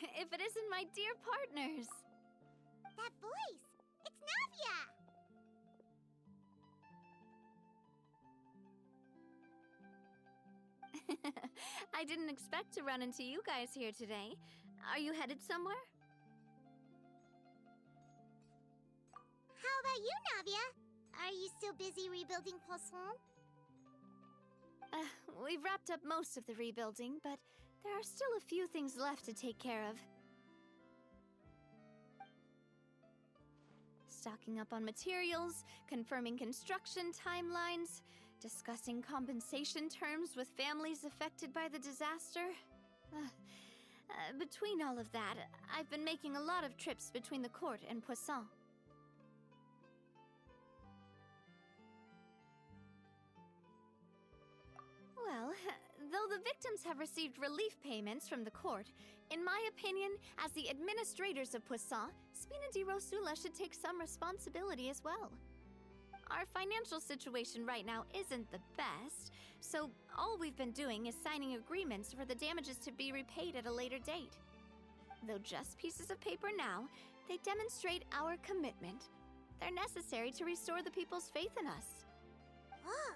if it isn't my dear partners? That voice! It's Navia! I didn't expect to run into you guys here today. Are you headed somewhere? How about you, Navia? Are you still busy rebuilding Poisson? We've wrapped up most of the rebuilding, but there are still a few things left to take care of. Stocking up on materials, confirming construction timelines, discussing compensation terms with families affected by the disaster. Between all of that, I've been making a lot of trips between the court and Poisson. Well, though the victims have received relief payments from the court, in my opinion, as the administrators of Poisson, Spina di Rosula should take some responsibility as well. Our financial situation right now isn't the best, so all we've been doing is signing agreements for the damages to be repaid at a later date. Though just pieces of paper now, they demonstrate our commitment. They're necessary to restore the people's faith in us. Whoa!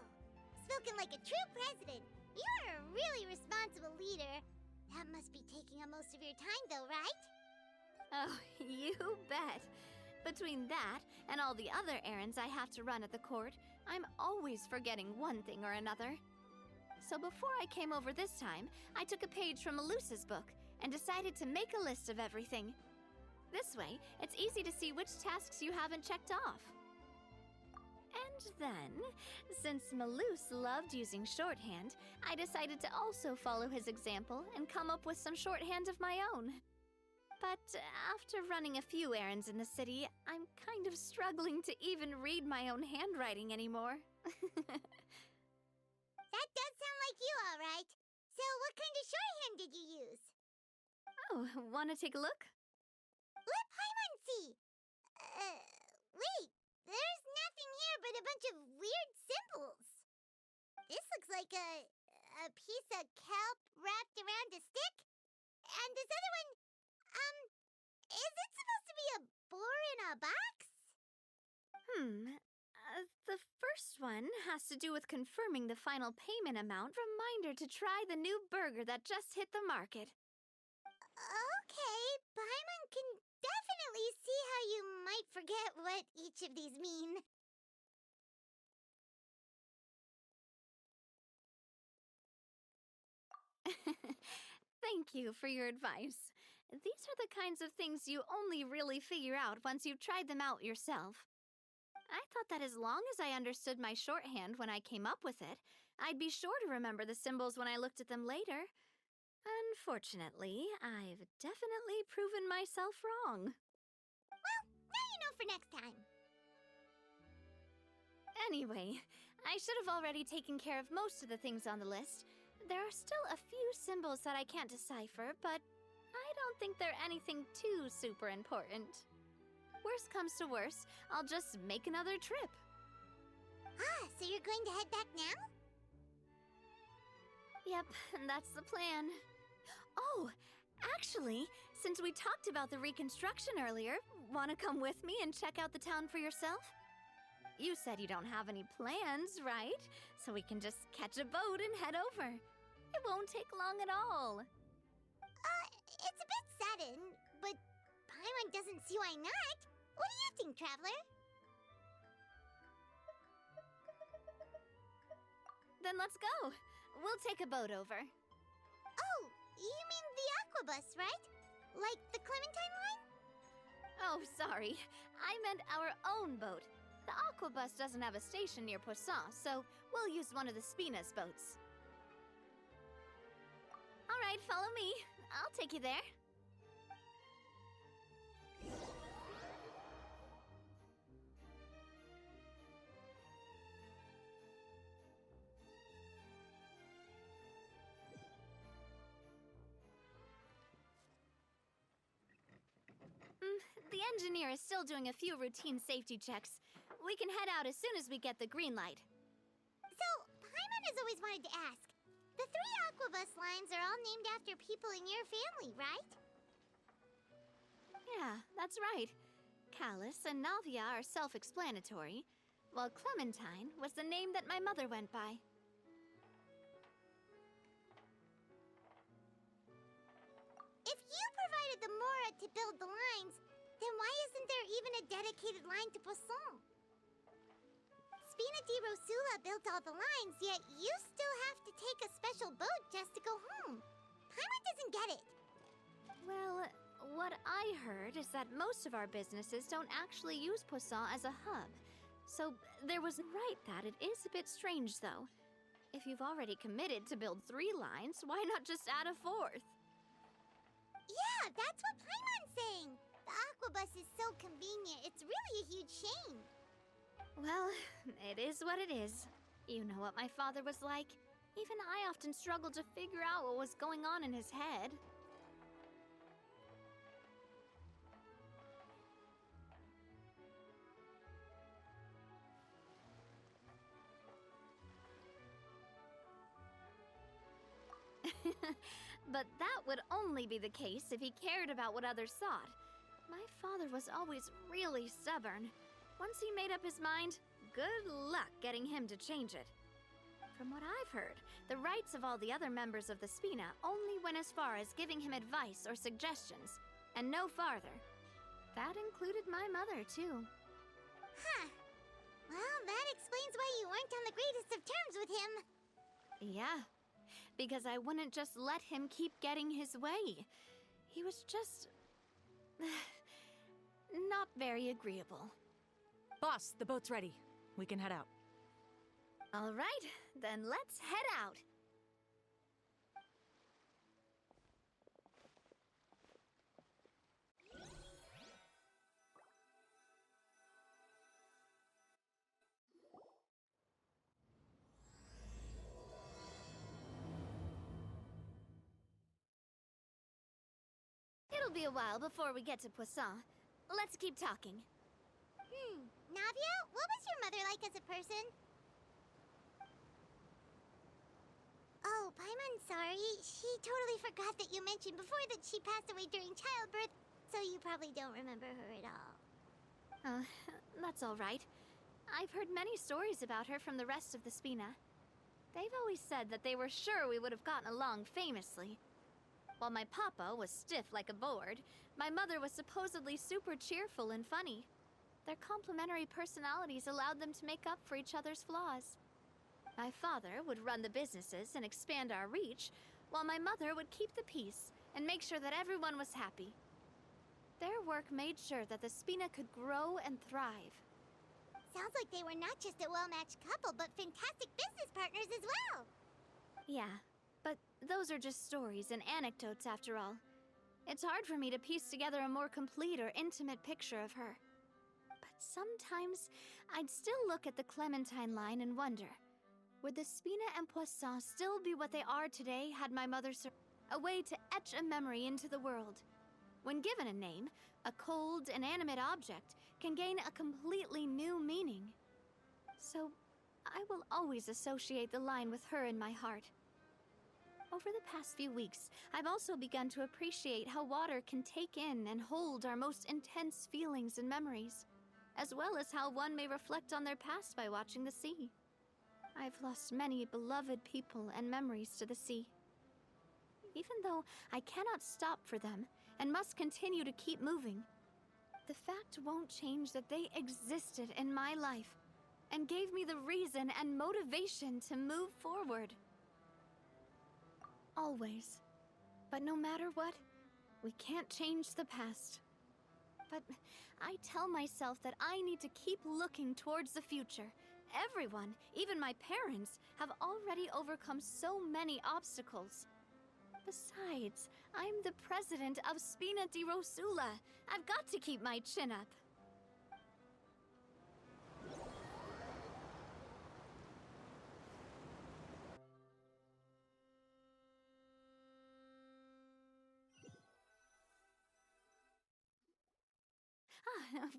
Spoken like a true president. You're a really responsible leader. That must be taking up most of your time, though, right? Oh, you bet. Between that and all the other errands I have to run at the court, I'm always forgetting one thing or another. So before I came over this time, I took a page from Melusa's book and decided to make a list of everything. This way, it's easy to see which tasks you haven't checked off. And then, since Melus loved using shorthand, I decided to also follow his example and come up with some shorthand of my own. But after running a few errands in the city, I'm kind of struggling to even read my own handwriting anymore. That does sound like you, all right. So what kind of shorthand did you use? Oh, wanna take a look? Let Paimon see. Wait. There's nothing here but a bunch of weird symbols. This looks like a piece of kelp wrapped around a stick. And this other one, is it supposed to be a boar in a box? The first one has to do with confirming the final payment amount. Reminder to try the new burger that just hit the market. Okay, Paimon can definitely see how you might forget what each of these mean. Thank you for your advice. These are the kinds of things you only really figure out once you've tried them out yourself. I thought that as long as I understood my shorthand when I came up with it, I'd be sure to remember the symbols when I looked at them later. Unfortunately, I've definitely proven myself wrong. Well, now you know for next time. Anyway, I should have already taken care of most of the things on the list. There are still a few symbols that I can't decipher, but I don't think they're anything too super important. Worst comes to worst, I'll just make another trip. Ah, so you're going to head back now? Yep, that's the plan. Oh, actually, since we talked about the reconstruction earlier, want to come with me and check out the town for yourself? You said you don't have any plans, right? So we can just catch a boat and head over. It won't take long at all. It's a bit sudden, but Paimon doesn't see why not. What do you think, Traveler? Then let's go. We'll take a boat over. Oh, you mean the Aquabus, right? Like the Clementine line? Oh, sorry. I meant our own boat. The Aquabus doesn't have a station near Poisson, so we'll use one of the Spina's boats. All right, follow me. I'll take you there. The engineer is still doing a few routine safety checks. We can head out as soon as we get the green light. So, Paimon has always wanted to ask. The 3 Aquabus lines are all named after people in your family, right? Yeah, that's right. Callus and Navia are self-explanatory, while Clementine was the name that my mother went by. If you provided the Mora to build the lines, then why isn't there even a dedicated line to Poisson? Spina di Rosula built all the lines, yet you still have to take a special boat just to go home. Paimon doesn't get it. Well, what I heard is that most of our businesses don't actually use Poisson as a hub. So there was right that it is a bit strange, though. If you've already committed to build 3 lines, why not just add a 4th? Yeah, that's what Paimon's saying. The Aquabus is so convenient, it's really a huge shame. Well, it is what it is. You know what my father was like. Even I often struggled to figure out what was going on in his head. But that would only be the case if he cared about what others thought. My father was always really stubborn. Once he made up his mind, good luck getting him to change it. From what I've heard, the rights of all the other members of the Spina only went as far as giving him advice or suggestions, and no farther. That included my mother, too. Huh. Well, that explains why you weren't on the greatest of terms with him. Yeah, because I wouldn't just let him keep getting his way. He was just... not very agreeable. Boss, the boat's ready. We can head out. All right, then let's head out. It'll be a while before we get to Poisson. Let's keep talking. Navia, what was your mother like as a person? Oh, Paimon's sorry. She totally forgot that you mentioned before that she passed away during childbirth, so you probably don't remember her at all. That's all right. I've heard many stories about her from the rest of the Spina. They've always said that they were sure we would have gotten along famously. While my papa was stiff like a board, my mother was supposedly super cheerful and funny. Their complementary personalities allowed them to make up for each other's flaws. My father would run the businesses and expand our reach, while my mother would keep the peace and make sure that everyone was happy. Their work made sure that the Spina could grow and thrive. Sounds like they were not just a well-matched couple, but fantastic business partners as well. Yeah, but those are just stories and anecdotes after all. It's hard for me to piece together a more complete or intimate picture of her. But sometimes, I'd still look at the Clementine line and wonder, would the Spina and Poisson still be what they are today had my mother a way to etch a memory into the world? When given a name, a cold, inanimate object can gain a completely new meaning. So, I will always associate the line with her in my heart. Over the past few weeks, I've also begun to appreciate how water can take in and hold our most intense feelings and memories, as well as how one may reflect on their past by watching the sea. I've lost many beloved people and memories to the sea. Even though I cannot stop for them and must continue to keep moving, the fact won't change that they existed in my life and gave me the reason and motivation to move forward. Always. But no matter what, we can't change the past. But I tell myself that I need to keep looking towards the future. Everyone, even my parents, have already overcome so many obstacles. Besides, I'm the president of Spina di Rosula. I've got to keep my chin up.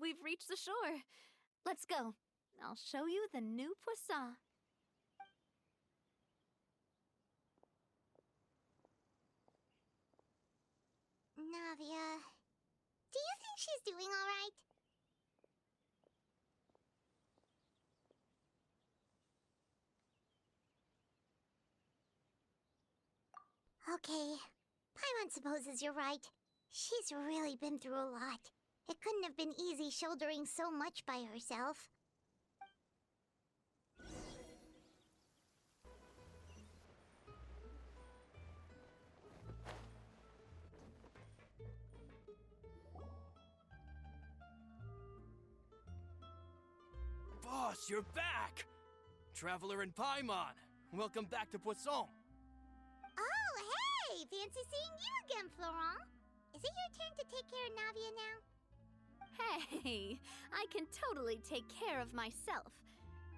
We've reached the shore. Let's go. I'll show you the new Poisson. Navia, Do you think she's doing all right? Okay. Paimon supposes you're right. She's really been through a lot. It couldn't have been easy shouldering so much by herself. Boss, you're back! Traveler and Paimon, welcome back to Poisson. Oh, hey! Fancy seeing you again, Florent. Is it your turn to take care of Navia now? Hey, I can totally take care of myself.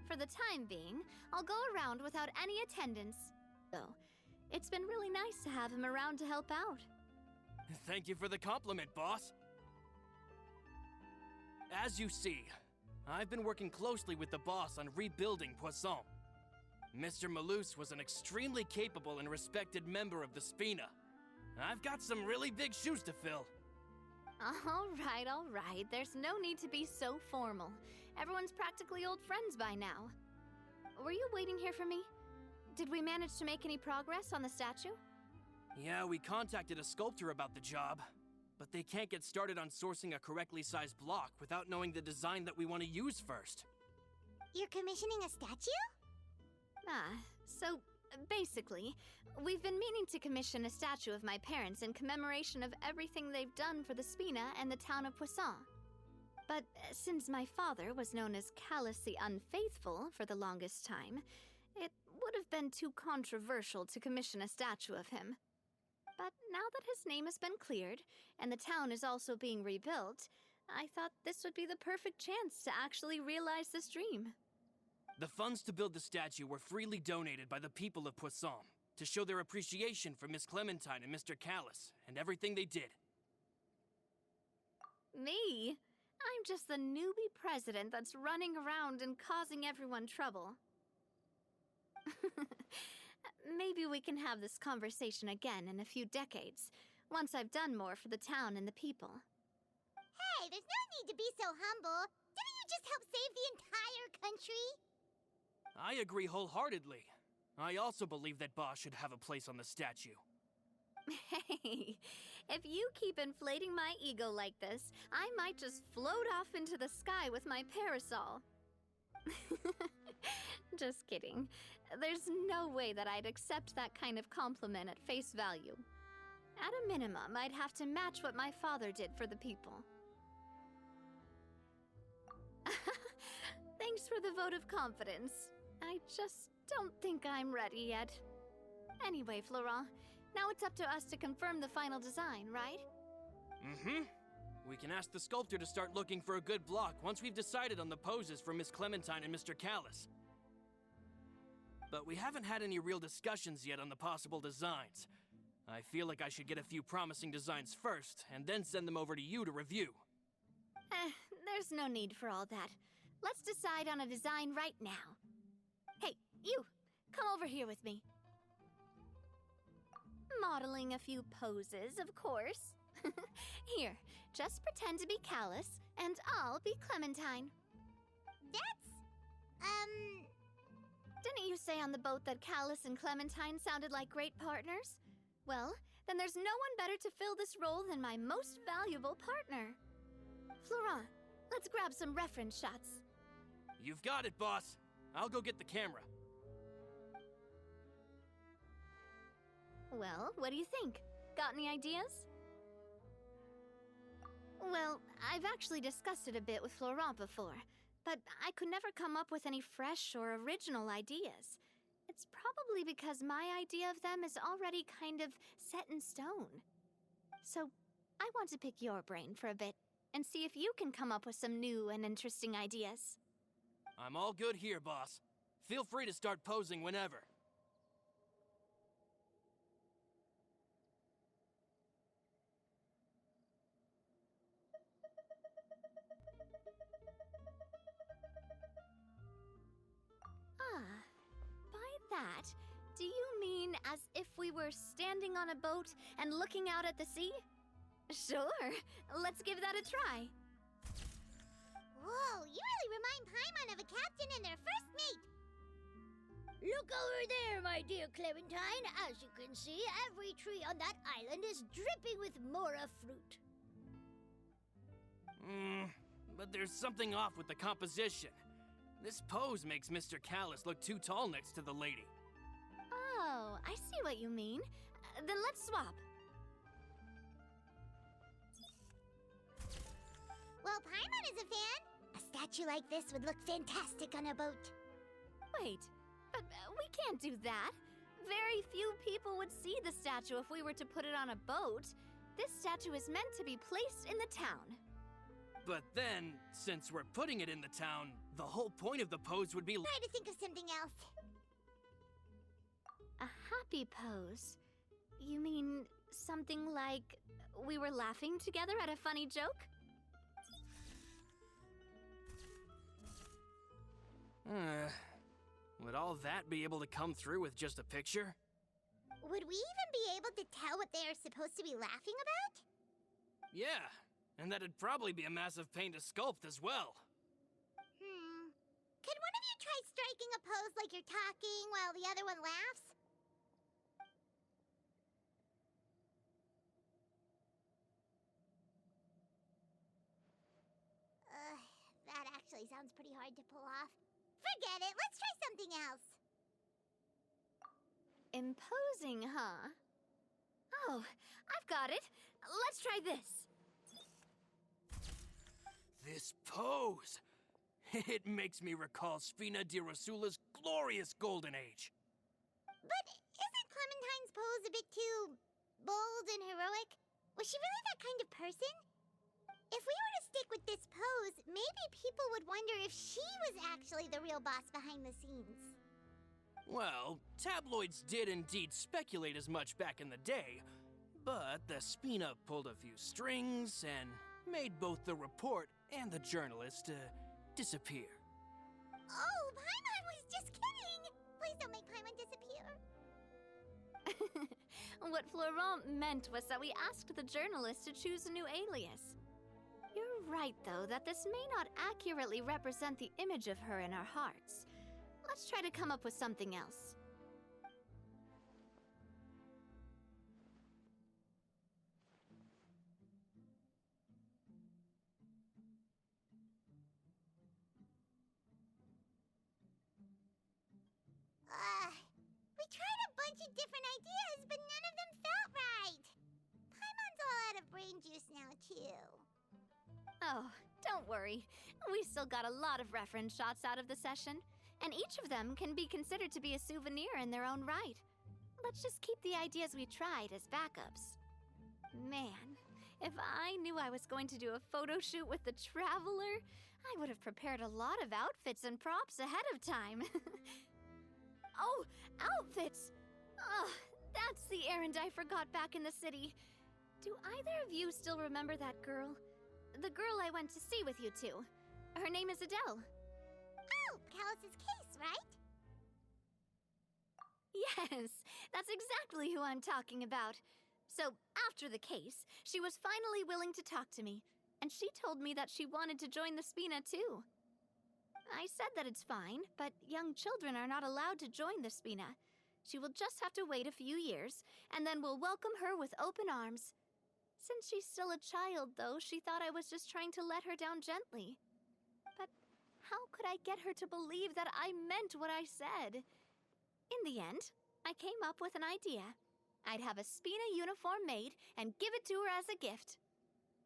For the time being, I'll go around without any attendance. Though, it's been really nice to have him around to help out. Thank you for the compliment, boss. As you see, I've been working closely with the boss on rebuilding Poisson. Mr. Malus was an extremely capable and respected member of the Spina. I've got some really big shoes to fill. All right. There's no need to be so formal. Everyone's practically old friends by now. Were you waiting here for me? Did we manage to make any progress on the statue? Yeah, we contacted a sculptor about the job, but they can't get started on sourcing a correctly sized block without knowing the design that we want to use first. You're commissioning a statue? So basically, we've been meaning to commission a statue of my parents in commemoration of everything they've done for the Spina and the town of Poisson. But since my father was known as Callus the Unfaithful for the longest time, it would have been too controversial to commission a statue of him. But now that his name has been cleared, and the town is also being rebuilt, I thought this would be the perfect chance to actually realize this dream. The funds to build the statue were freely donated by the people of Poisson to show their appreciation for Miss Clementine and Mr. Callus and everything they did. Me? I'm just the newbie president that's running around and causing everyone trouble. Maybe we can have this conversation again in a few decades, once I've done more for the town and the people. Hey, there's no need to be so humble. Didn't you just help save the entire country? I agree wholeheartedly. I also believe that Boss should have a place on the statue. Hey, if you keep inflating my ego like this, I might just float off into the sky with my parasol. Just kidding. There's no way that I'd accept that kind of compliment at face value. At a minimum, I'd have to match what my father did for the people. Thanks for the vote of confidence. I just don't think I'm ready yet. Anyway, Florent, now it's up to us to confirm the final design, right? Mm-hmm. We can ask the sculptor to start looking for a good block once we've decided on the poses for Miss Clementine and Mr. Callus. But we haven't had any real discussions yet on the possible designs. I feel like I should get a few promising designs first, and then send them over to you to review. There's no need for all that. Let's decide on a design right now. Hey, you! Come over here with me. Modeling a few poses, of course. Here, just pretend to be Callus, and I'll be Clementine. Didn't you say on the boat that Callus and Clementine sounded like great partners? Well, then there's no one better to fill this role than my most valuable partner. Florent, let's grab some reference shots. You've got it, boss. I'll go get the camera. Well, what do you think? Got any ideas? Well, I've actually discussed it a bit with Florent before, but I could never come up with any fresh or original ideas. It's probably because my idea of them is already kind of set in stone. So, I want to pick your brain for a bit and see if you can come up with some new and interesting ideas. I'm all good here, boss. Feel free to start posing whenever. By that, do you mean as if we were standing on a boat and looking out at the sea? Sure. Let's give that a try. Whoa, you really remind Paimon of a captain and their first mate. Look over there, my dear Clementine. As you can see, every tree on that island is dripping with mora fruit. But there's something off with the composition. This pose makes Mr. Callus look too tall next to the lady. Oh, I see what you mean. Then let's swap. Well, Paimon is a fan. A statue like this would look fantastic on a boat. Wait, but we can't do that. Very few people would see the statue if we were to put it on a boat. This statue is meant to be placed in the town. But then, since we're putting it in the town, the whole point of the pose would be... Try to think of something else. A happy pose? You mean something like we were laughing together at a funny joke? Would all that be able to come through with just a picture? Would we even be able to tell what they are supposed to be laughing about? Yeah, and that'd probably be a massive pain to sculpt as well. Could one of you try striking a pose like you're talking while the other one laughs? That actually sounds pretty hard to pull off. Forget it, let's try something else. Imposing, huh? Oh, I've got it. Let's try this. This pose! It makes me recall Spina di Rosula's glorious golden age. But isn't Clementine's pose a bit too bold and heroic? Was she really that kind of person? If we were to stick with this pose, maybe people would wonder if she was actually the real boss behind the scenes. Well, tabloids did indeed speculate as much back in the day, but the Spina pulled a few strings and made both the report and the journalist disappear. Oh, Paimon was just kidding! Please don't make Paimon disappear. What Florent meant was that we asked the journalist to choose a new alias. You're right, though, that this may not accurately represent the image of her in our hearts. Let's try to come up with something else. We tried a bunch of different ideas, but none of them felt right. Paimon's all out of brain juice now, too. Oh, don't worry. We still got a lot of reference shots out of the session, and each of them can be considered to be a souvenir in their own right. Let's just keep the ideas we tried as backups. Man, if I knew I was going to do a photo shoot with the Traveler, I would have prepared a lot of outfits and props ahead of time. Oh, outfits! Oh, that's the errand I forgot back in the city. Do either of you still remember that girl? The girl I went to see with you two. Her name is Adele. Oh, Callus's case, right? Yes, that's exactly who I'm talking about. So, after the case, she was finally willing to talk to me, and she told me that she wanted to join the Spina too. I said that it's fine, but young children are not allowed to join the Spina. She will just have to wait a few years, and then we'll welcome her with open arms. Since she's still a child, though, she thought I was just trying to let her down gently. But how could I get her to believe that I meant what I said? In the end, I came up with an idea. I'd have a Spina uniform made and give it to her as a gift.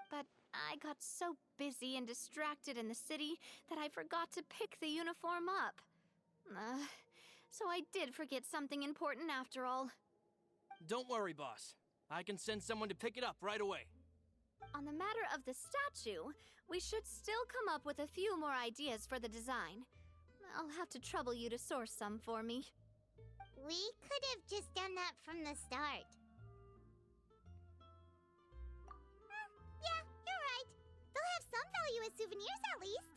But I got so busy and distracted in the city that I forgot to pick the uniform up. So I did forget something important after all. Don't worry, boss. I can send someone to pick it up right away. On the matter of the statue, we should still come up with a few more ideas for the design. I'll have to trouble you to source some for me. We could have just done that from the start. Yeah, you're right. They'll have some value as souvenirs at least.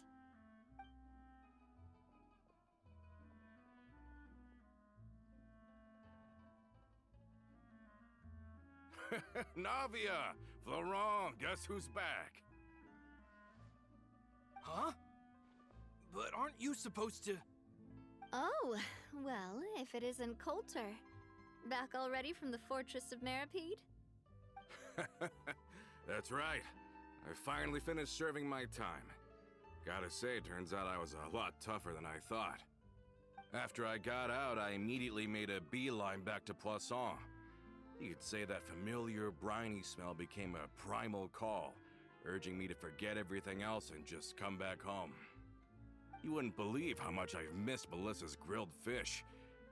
Navia! Florent, guess who's back? Huh? But aren't you supposed to... Oh, well, if it isn't Coulter. Back already from the Fortress of Meripede? That's right. I finally finished serving my time. Gotta say, turns out I was a lot tougher than I thought. After I got out, I immediately made a beeline back to Poisson. You could say that familiar, briny smell became a primal call, urging me to forget everything else and just come back home. You wouldn't believe how much I've missed Melissa's grilled fish.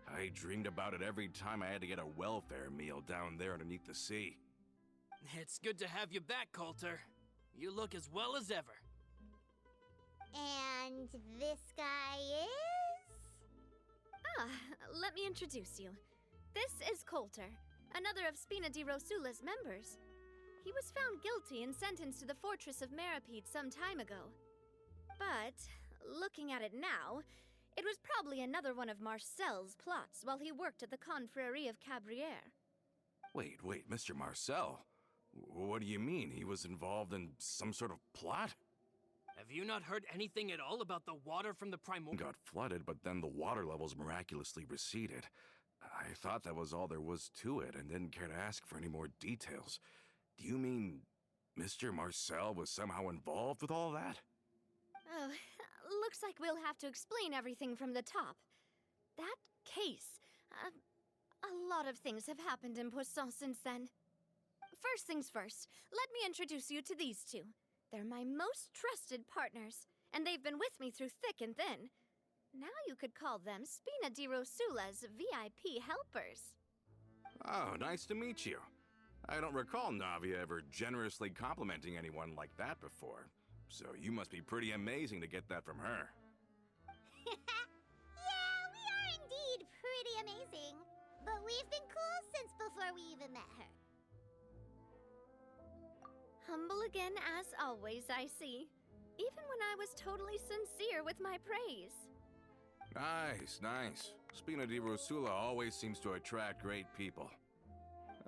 I dreamed about it every time I had to get a welfare meal down there underneath the sea. It's good to have you back, Coulter. You look as well as ever. And this guy is? Ah, let me introduce you. This is Coulter, another of Spina di Rosula's members. He was found guilty and sentenced to the Fortress of Meripede some time ago. But, looking at it now, it was probably another one of Marcel's plots while he worked at the Confrérie of Cabrières. Wait, Mr. Marcel? What do you mean? He was involved in some sort of plot? Have you not heard anything at all about the water from the primordial... Got flooded, but then the water levels miraculously receded. I thought that was all there was to it and didn't care to ask for any more details. Do you mean Mr. Marcel was somehow involved with all that? Oh, looks like we'll have to explain everything from the top. That case, a lot of things have happened in Poisson since then. First things first, let me introduce you to these two. They're my most trusted partners, and they've been with me through thick and thin. Now you could call them Spina di Rosula's VIP helpers. Oh, nice to meet you. I don't recall Navia ever generously complimenting anyone like that before, so you must be pretty amazing to get that from her. Yeah, we are indeed pretty amazing. But we've been cool since before we even met her. Humble again as always, I see. Even when I was totally sincere with my praise. Nice. Spina di Rosula always seems to attract great people.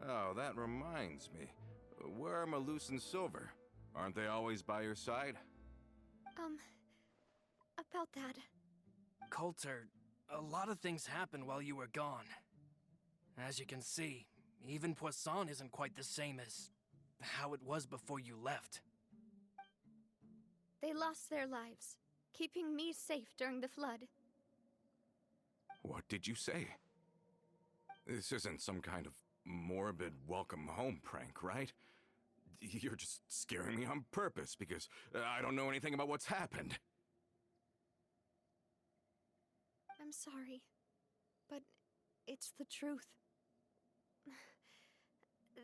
Oh, that reminds me. Where are Malus and Silver? Aren't they always by your side? About that. Coulter, a lot of things happened while you were gone. As you can see, even Poisson isn't quite the same as how it was before you left. They lost their lives, keeping me safe during the flood. What did you say? This isn't some kind of morbid welcome home prank, right? You're just scaring me on purpose because I don't know anything about what's happened. I'm sorry, but it's the truth.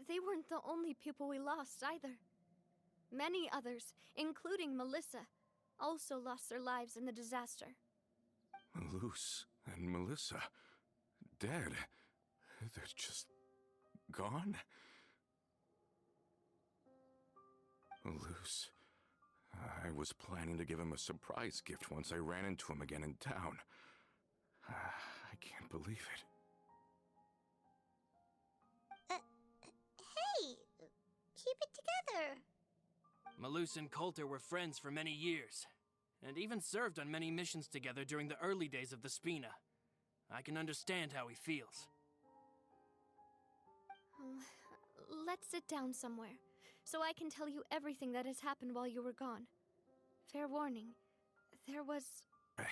They weren't the only people we lost either. Many others, including Melissa, also lost their lives in the disaster. Malus and Melissa, dead. They're just gone? Malus, I was planning to give him a surprise gift once I ran into him again in town. I can't believe it. Hey, keep it together. Malus and Coulter were friends for many years, and even served on many missions together during the early days of the Spina. I can understand how he feels. Let's sit down somewhere, so I can tell you everything that has happened while you were gone. Fair warning, there was... Hey.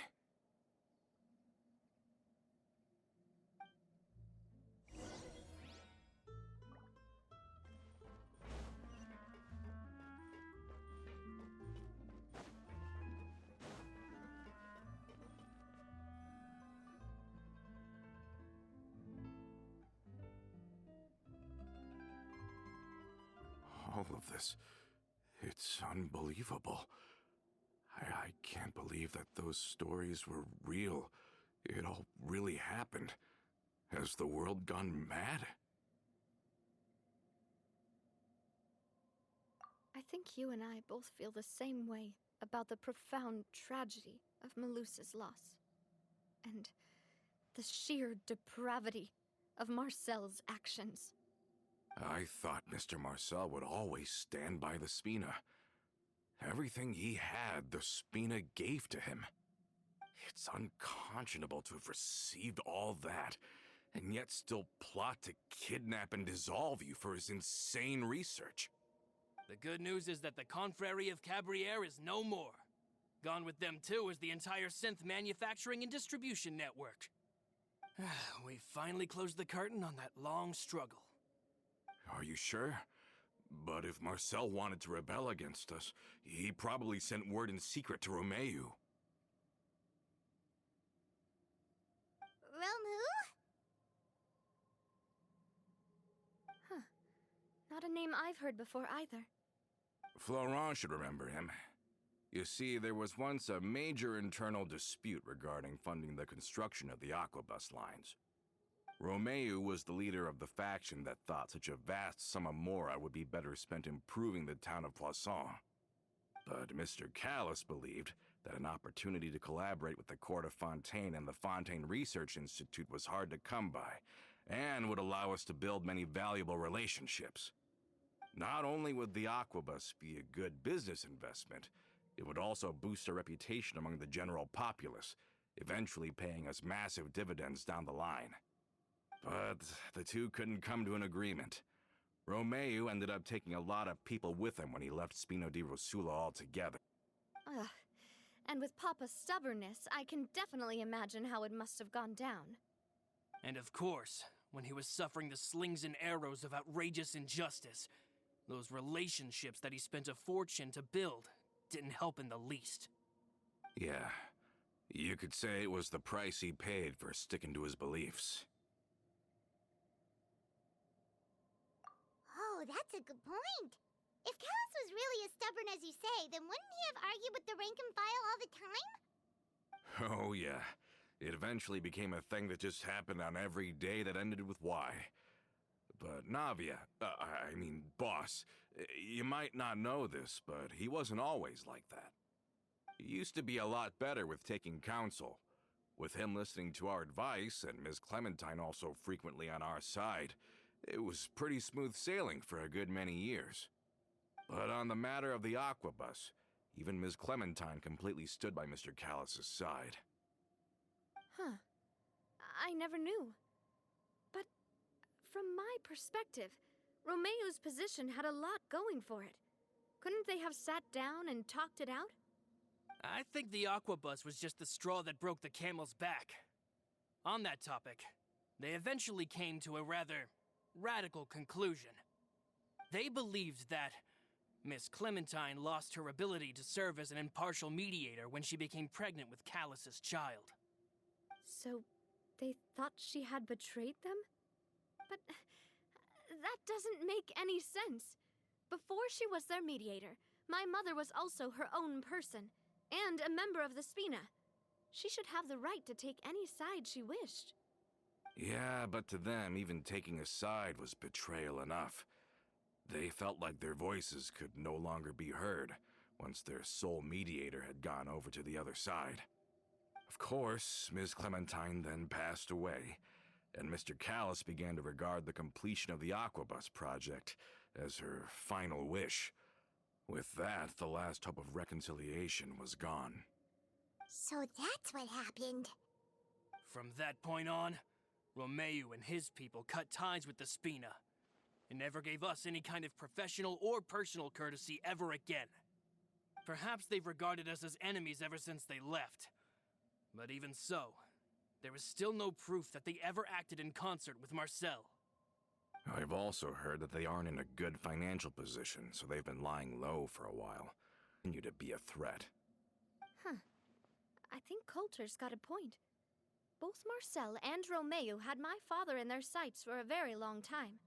All of this, it's unbelievable. I can't believe that those stories were real. It all really happened. Has the world gone mad? I think you and I both feel the same way about the profound tragedy of Melusa's loss. And the sheer depravity of Marcel's actions. I thought Mr. Marcel would always stand by the Spina. Everything he had, the Spina gave to him. It's unconscionable to have received all that, and yet still plot to kidnap and dissolve you for his insane research. The good news is that the Confrérie of Cabriere is no more. Gone with them too is the entire synth manufacturing and distribution network. We finally closed the curtain on that long struggle. Are you sure? But if Marcel wanted to rebel against us, he probably sent word in secret to Romeu. Romu? Huh. Not a name I've heard before either. Florent should remember him. You see, there was once a major internal dispute regarding funding the construction of the Aquabus lines. Romeu was the leader of the faction that thought such a vast sum of mora would be better spent improving the town of Poisson. But Mr. Callis believed that an opportunity to collaborate with the court of Fontaine and the Fontaine Research Institute was hard to come by, and would allow us to build many valuable relationships. Not only would the Aquabus be a good business investment, it would also boost our reputation among the general populace, eventually paying us massive dividends down the line. But the two couldn't come to an agreement. Romeu ended up taking a lot of people with him when he left Spino di Rosula altogether. Ugh. And with Papa's stubbornness, I can definitely imagine how it must have gone down. And of course, when he was suffering the slings and arrows of outrageous injustice, those relationships that he spent a fortune to build didn't help in the least. Yeah, you could say it was the price he paid for sticking to his beliefs. Oh, that's a good point. If Callis was really as stubborn as you say, then wouldn't he have argued with the rank and file all the time? Oh yeah, it eventually became a thing that just happened on every day that ended with Y. But Navia, boss, you might not know this, but he wasn't always like that. He used to be a lot better with taking counsel. With him listening to our advice, and Ms. Clementine also frequently on our side, it was pretty smooth sailing for a good many years. But on the matter of the Aquabus, even Ms. Clementine completely stood by Mr. Callis's side. Huh. I never knew. But from my perspective, Romeu's position had a lot going for it. Couldn't they have sat down and talked it out? I think the Aquabus was just the straw that broke the camel's back. On that topic, they eventually came to a rather radical conclusion. They believed that Miss Clementine lost her ability to serve as an impartial mediator when she became pregnant with Callis's child. So, they thought she had betrayed them? But that doesn't make any sense. Before she was their mediator, my mother was also her own person, and a member of the Spina. She should have the right to take any side she wished. Yeah, but to them, even taking a side was betrayal enough. They felt like their voices could no longer be heard once their sole mediator had gone over to the other side. Of course, Ms. Clementine then passed away, and Mr. Callis began to regard the completion of the Aquabus project as her final wish. With that, the last hope of reconciliation was gone. So that's what happened. From that point on, Romeu and his people cut ties with the Spina, and never gave us any kind of professional or personal courtesy ever again. Perhaps they've regarded us as enemies ever since they left. But even so, there is still no proof that they ever acted in concert with Marcel. I've also heard that they aren't in a good financial position, so they've been lying low for a while. Continue to be a threat. Huh. I think Coulter's got a point. Both Marcel and Romeu had my father in their sights for a very long time.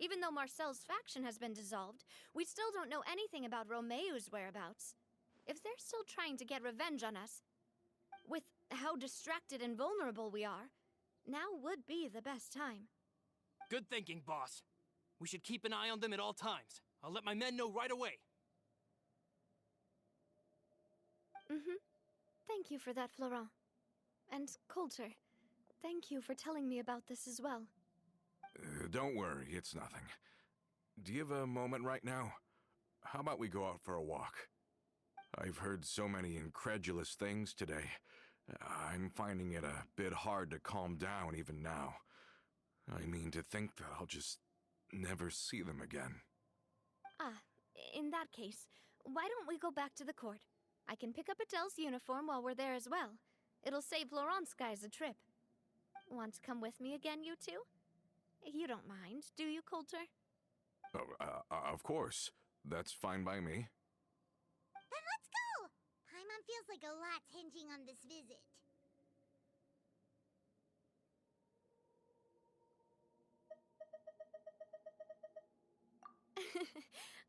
Even though Marcel's faction has been dissolved, we still don't know anything about Romeu's whereabouts. If they're still trying to get revenge on us, with how distracted and vulnerable we are, now would be the best time. Good thinking, boss. We should keep an eye on them at all times. I'll let my men know right away. Thank you for that, Florent. And Coulter, thank you for telling me about this as well. Don't worry, it's nothing. Do you have a moment right now? How about we go out for a walk? I've heard so many incredulous things today. I'm finding it a bit hard to calm down even now. I mean, to think that I'll just never see them again. Ah, in that case, why don't we go back to the court? I can pick up Adele's uniform while we're there as well. It'll save Laurent's guys a trip. Want to come with me again, you two? You don't mind, do you, Coulter? Oh, of course. That's fine by me. Then let's go! Paimon feels like a lot's hinging on this visit.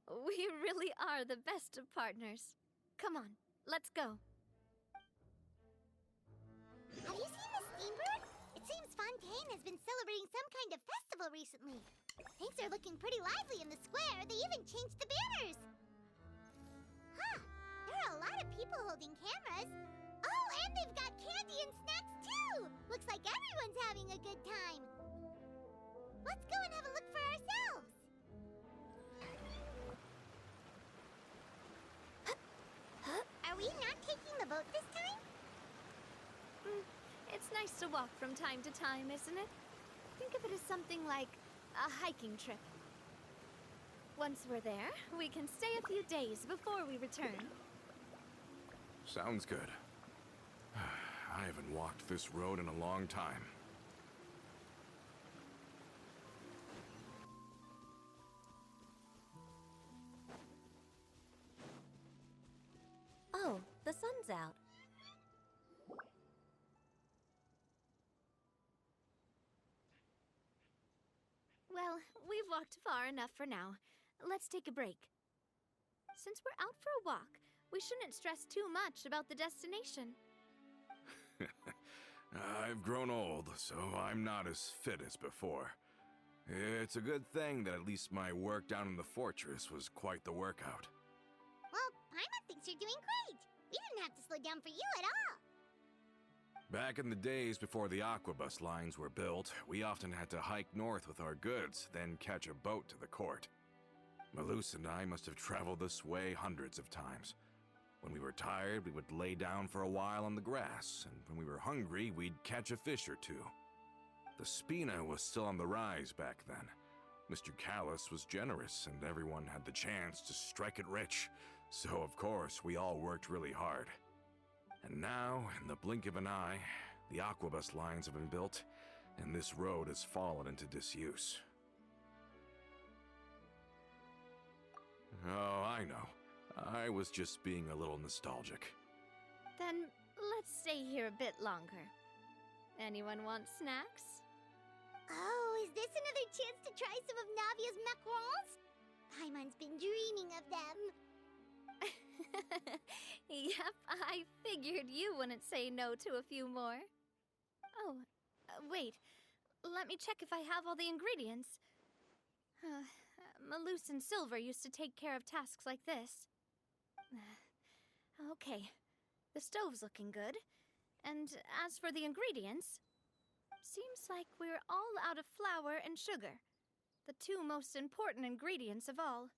We really are the best of partners. Come on, let's go. Have you seen the steamboat? It seems Fontaine has been celebrating some kind of festival recently. Things are looking pretty lively in the square. They even changed the banners. Huh. There are a lot of people holding cameras. Oh, and they've got candy and snacks too. Looks like everyone's having a good time. Let's go and have a look for ourselves. Are we not taking the boat this time? It's nice to walk from time to time, isn't it? Think of it as something like a hiking trip. Once we're there, we can stay a few days before we return. Sounds good. I haven't walked this road in a long time. Oh, the sun's out. Well, we've walked far enough for now. Let's take a break. Since we're out for a walk, we shouldn't stress too much about the destination. I've grown old, so I'm not as fit as before. It's a good thing that at least my work down in the fortress was quite the workout. Well, Paimon thinks you're doing great. We didn't have to slow down for you at all. Back in the days before the aquabus lines were built, we often had to hike north with our goods, then catch a boat to the court. Malus and I must have traveled this way hundreds of times. When we were tired, we would lay down for a while on the grass, and when we were hungry, we'd catch a fish or two. The spina was still on the rise back then. Mr. Callis was generous, and everyone had the chance to strike it rich, so of course we all worked really hard. And now, in the blink of an eye, the aquabus lines have been built, and this road has fallen into disuse. Oh, I know. I was just being a little nostalgic. Then let's stay here a bit longer. Anyone want snacks? Oh, is this another chance to try some of Navia's macarons? Paimon's been dreaming of them. Yep, I figured you wouldn't say no to a few more. Oh, wait. Let me check if I have all the ingredients. Malus and Silver used to take care of tasks like this. Okay, the stove's looking good. And as for the ingredients, seems like we're all out of flour and sugar, the two most important ingredients of all.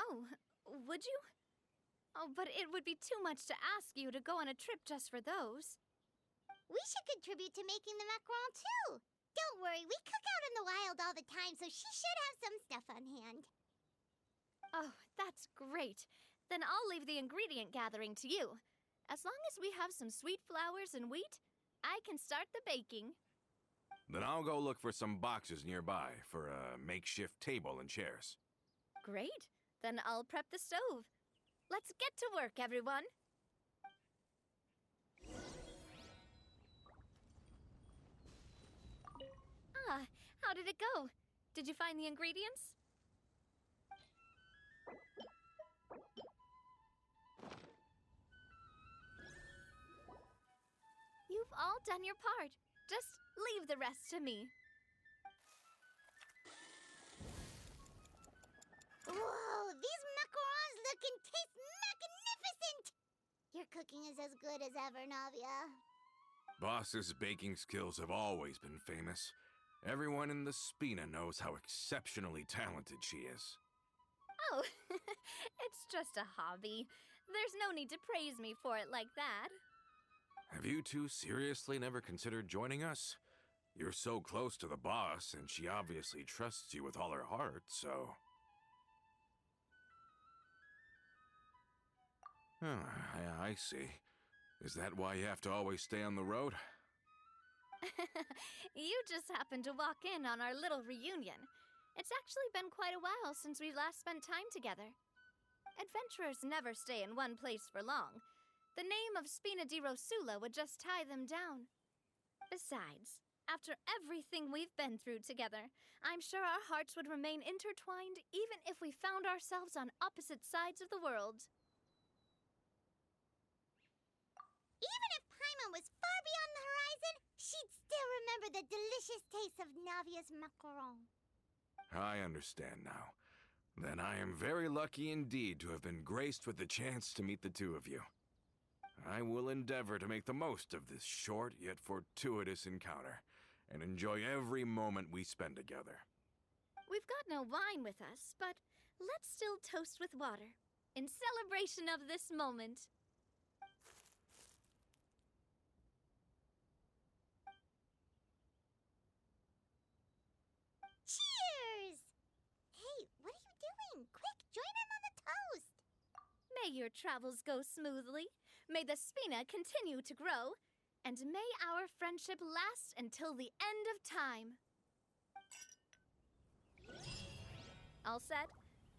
Oh, would you? Oh, but it would be too much to ask you to go on a trip just for those. We should contribute to making the macaron too. Don't worry, we cook out in the wild all the time, so she should have some stuff on hand. Oh, that's great. Then I'll leave the ingredient gathering to you. As long as we have some sweet flours and wheat, I can start the baking. Then I'll go look for some boxes nearby for a makeshift table and chairs. Great. Then I'll prep the stove. Let's get to work, everyone. Ah, how did it go? Did you find the ingredients? You've all done your part. Just leave the rest to me. Whoa, these macarons look and taste magnificent! Your cooking is as good as ever, Navia. Boss's baking skills have always been famous. Everyone in the Spina knows how exceptionally talented she is. Oh, it's just a hobby. There's no need to praise me for it like that. Have you two seriously never considered joining us? You're so close to the boss, and she obviously trusts you with all her heart, so... Oh, I see. Is that why you have to always stay on the road? You just happened to walk in on our little reunion. It's actually been quite a while since we last spent time together. Adventurers never stay in one place for long. The name of Spina di Rosula would just tie them down. Besides, after everything we've been through together, I'm sure our hearts would remain intertwined even if we found ourselves on opposite sides of the world. Even if Paimon was far beyond the horizon, she'd still remember the delicious taste of Navia's macaron. I understand now. Then I am very lucky indeed to have been graced with the chance to meet the two of you. I will endeavor to make the most of this short yet fortuitous encounter, and enjoy every moment we spend together. We've got no wine with us, but let's still toast with water, in celebration of this moment. Cheers! Hey, what are you doing? Quick, join in on the toast! May your travels go smoothly, may the Spina continue to grow, and may our friendship last until the end of time. All set?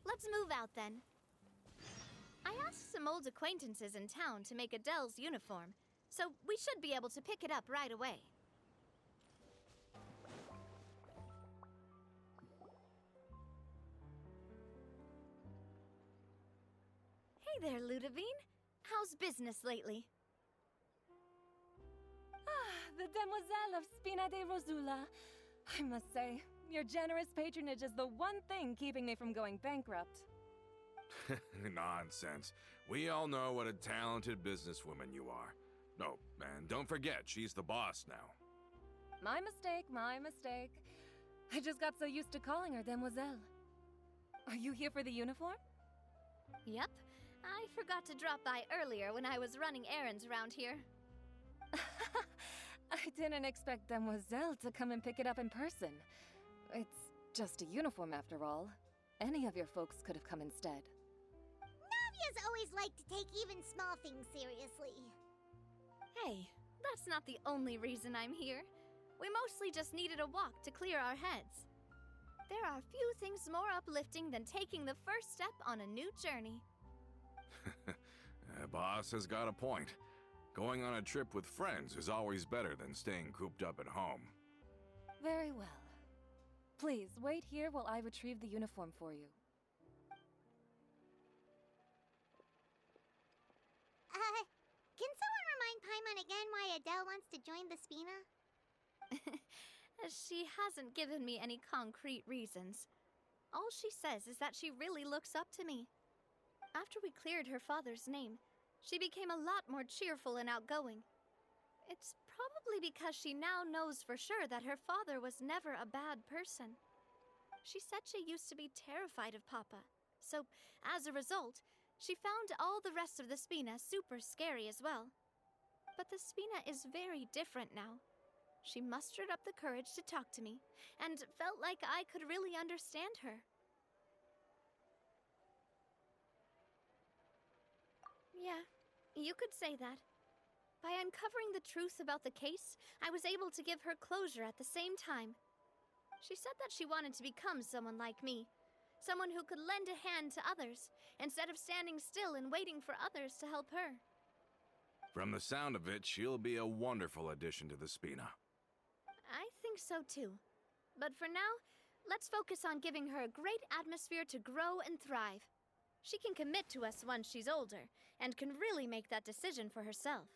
Let's move out then. I asked some old acquaintances in town to make Adele's uniform, so we should be able to pick it up right away. Hey there, Ludovine. How's business lately? The Demoiselle of Spina de Rosula. I must say, your generous patronage is the one thing keeping me from going bankrupt. Nonsense. We all know what a talented businesswoman you are. Oh, and don't forget, she's the boss now. My mistake, my mistake. I just got so used to calling her Demoiselle. Are you here for the uniform? Yep. I forgot to drop by earlier when I was running errands around here. I didn't expect Demoiselle to come and pick it up in person. It's just a uniform after all. Any of your folks could have come instead. Navia's always liked to take even small things seriously. Hey, that's not the only reason I'm here. We mostly just needed a walk to clear our heads. There are few things more uplifting than taking the first step on a new journey. Boss has got a point. Going on a trip with friends is always better than staying cooped up at home. Very well. Please, wait here while I retrieve the uniform for you. Can someone remind Paimon again why Adele wants to join the Spina? She hasn't given me any concrete reasons. All she says is that she really looks up to me. After we cleared her father's name, she became a lot more cheerful and outgoing. It's probably because she now knows for sure that her father was never a bad person. She said she used to be terrified of Papa, so as a result, she found all the rest of the Spina super scary as well. But the Spina is very different now. She mustered up the courage to talk to me, and felt like I could really understand her. Yeah, you could say that. By uncovering the truth about the case, I was able to give her closure at the same time. She said that she wanted to become someone like me. Someone who could lend a hand to others, instead of standing still and waiting for others to help her. From the sound of it, she'll be a wonderful addition to the Spina. I think so too. But for now, let's focus on giving her a great atmosphere to grow and thrive. She can commit to us once she's older, and can really make that decision for herself.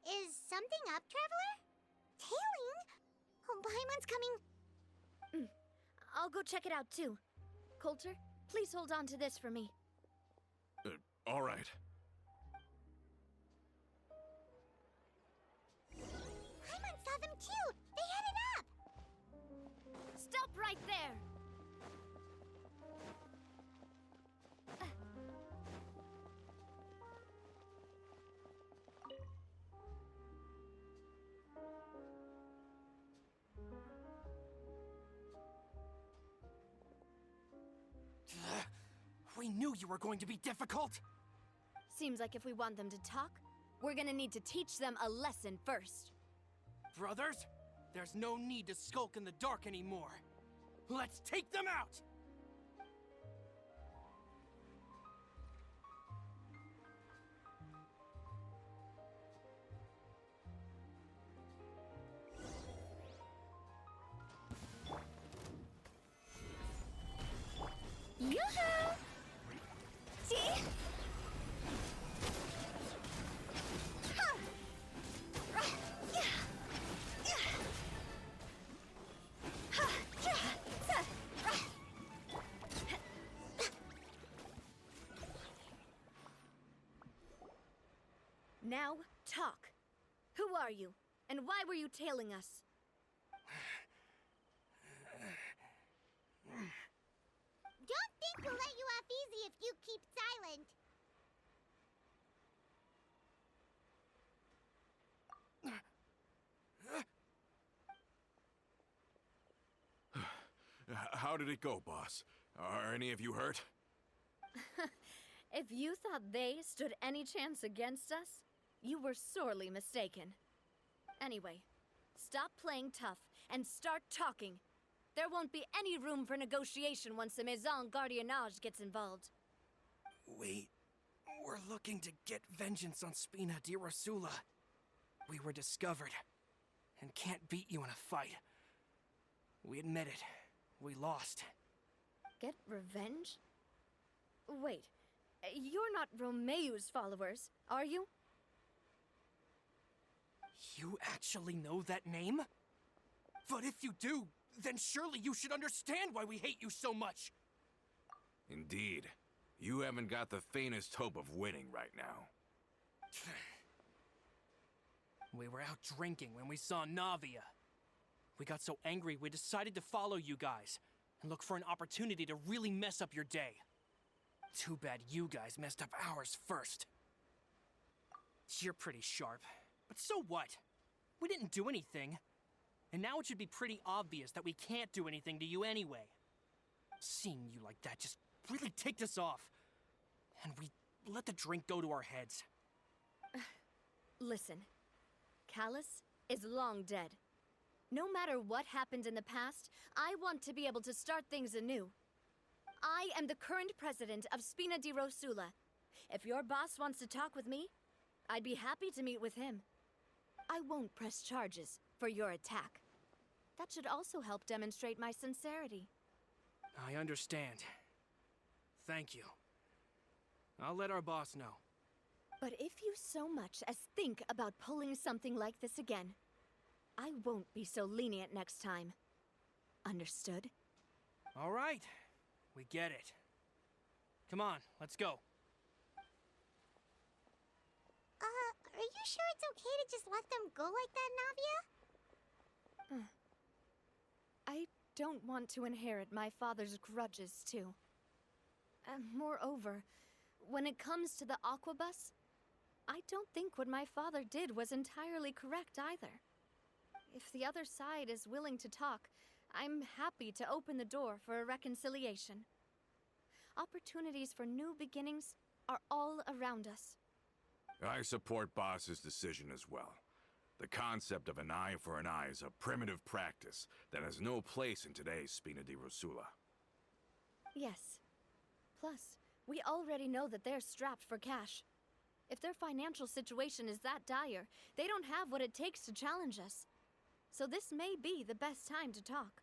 Is something up, Traveler? Tailing? Oh, Paimon's coming. I'll go check it out too. Coulter, please hold on to this for me. All right. you were going to be difficult. Seems like if we want them to talk, we're gonna need to teach them a lesson first. Brothers, there's no need to skulk in the dark anymore. Let's take them out! Yoo-hoo! See? Now, talk. Who are you? And why were you tailing us? Don't think we'll let you off easy if you keep silent. How did it go, boss? Are any of you hurt? If you thought they stood any chance against us, you were sorely mistaken. Anyway, stop playing tough and start talking. There won't be any room for negotiation once the Maison Gardiennage gets involved. We're looking to get vengeance on Spina di Rosula. We were discovered and can't beat you in a fight. We admit it. We lost. Get revenge? Wait, you're not Romeu's followers, are you? You actually know that name? But if you do, then surely you should understand why we hate you so much! Indeed. You haven't got the faintest hope of winning right now. We were out drinking when we saw Navia. We got so angry we decided to follow you guys and look for an opportunity to really mess up your day. Too bad you guys messed up ours first. You're pretty sharp, but so what? We didn't do anything. And now it should be pretty obvious that we can't do anything to you anyway. Seeing you like that just really ticked us off. And we let the drink go to our heads. Listen, Callus is long dead. No matter what happened in the past, I want to be able to start things anew. I am the current president of Spina di Rosula. If your boss wants to talk with me, I'd be happy to meet with him. I won't press charges for your attack. That should also help demonstrate my sincerity. I understand. Thank you. I'll let our boss know. But if you so much as think about pulling something like this again, I won't be so lenient next time. Understood? All right. We get it. Come on, let's go. Are you sure it's okay to just let them go like that, Navia? I don't want to inherit my father's grudges, too. Moreover, when it comes to the Aquabus, I don't think what my father did was entirely correct either. If the other side is willing to talk, I'm happy to open the door for a reconciliation. Opportunities for new beginnings are all around us. I support Boss's decision as well. The concept of an eye for an eye is a primitive practice that has no place in today's Spina di Rosula. Yes. Plus, we already know that they're strapped for cash. If their financial situation is that dire, they don't have what it takes to challenge us. So this may be the best time to talk.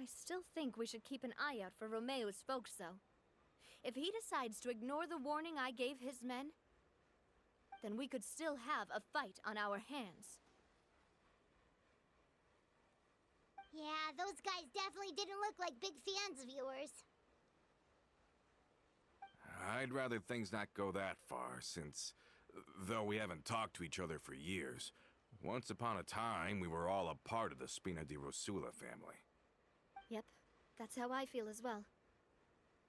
I still think we should keep an eye out for Romeu's folks, though. If he decides to ignore the warning I gave his men, then we could still have a fight on our hands. Yeah, those guys definitely didn't look like big fans of yours. I'd rather things not go that far, since, though we haven't talked to each other for years, once upon a time we were all a part of the Spina di Rosula family. Yep, that's how I feel as well.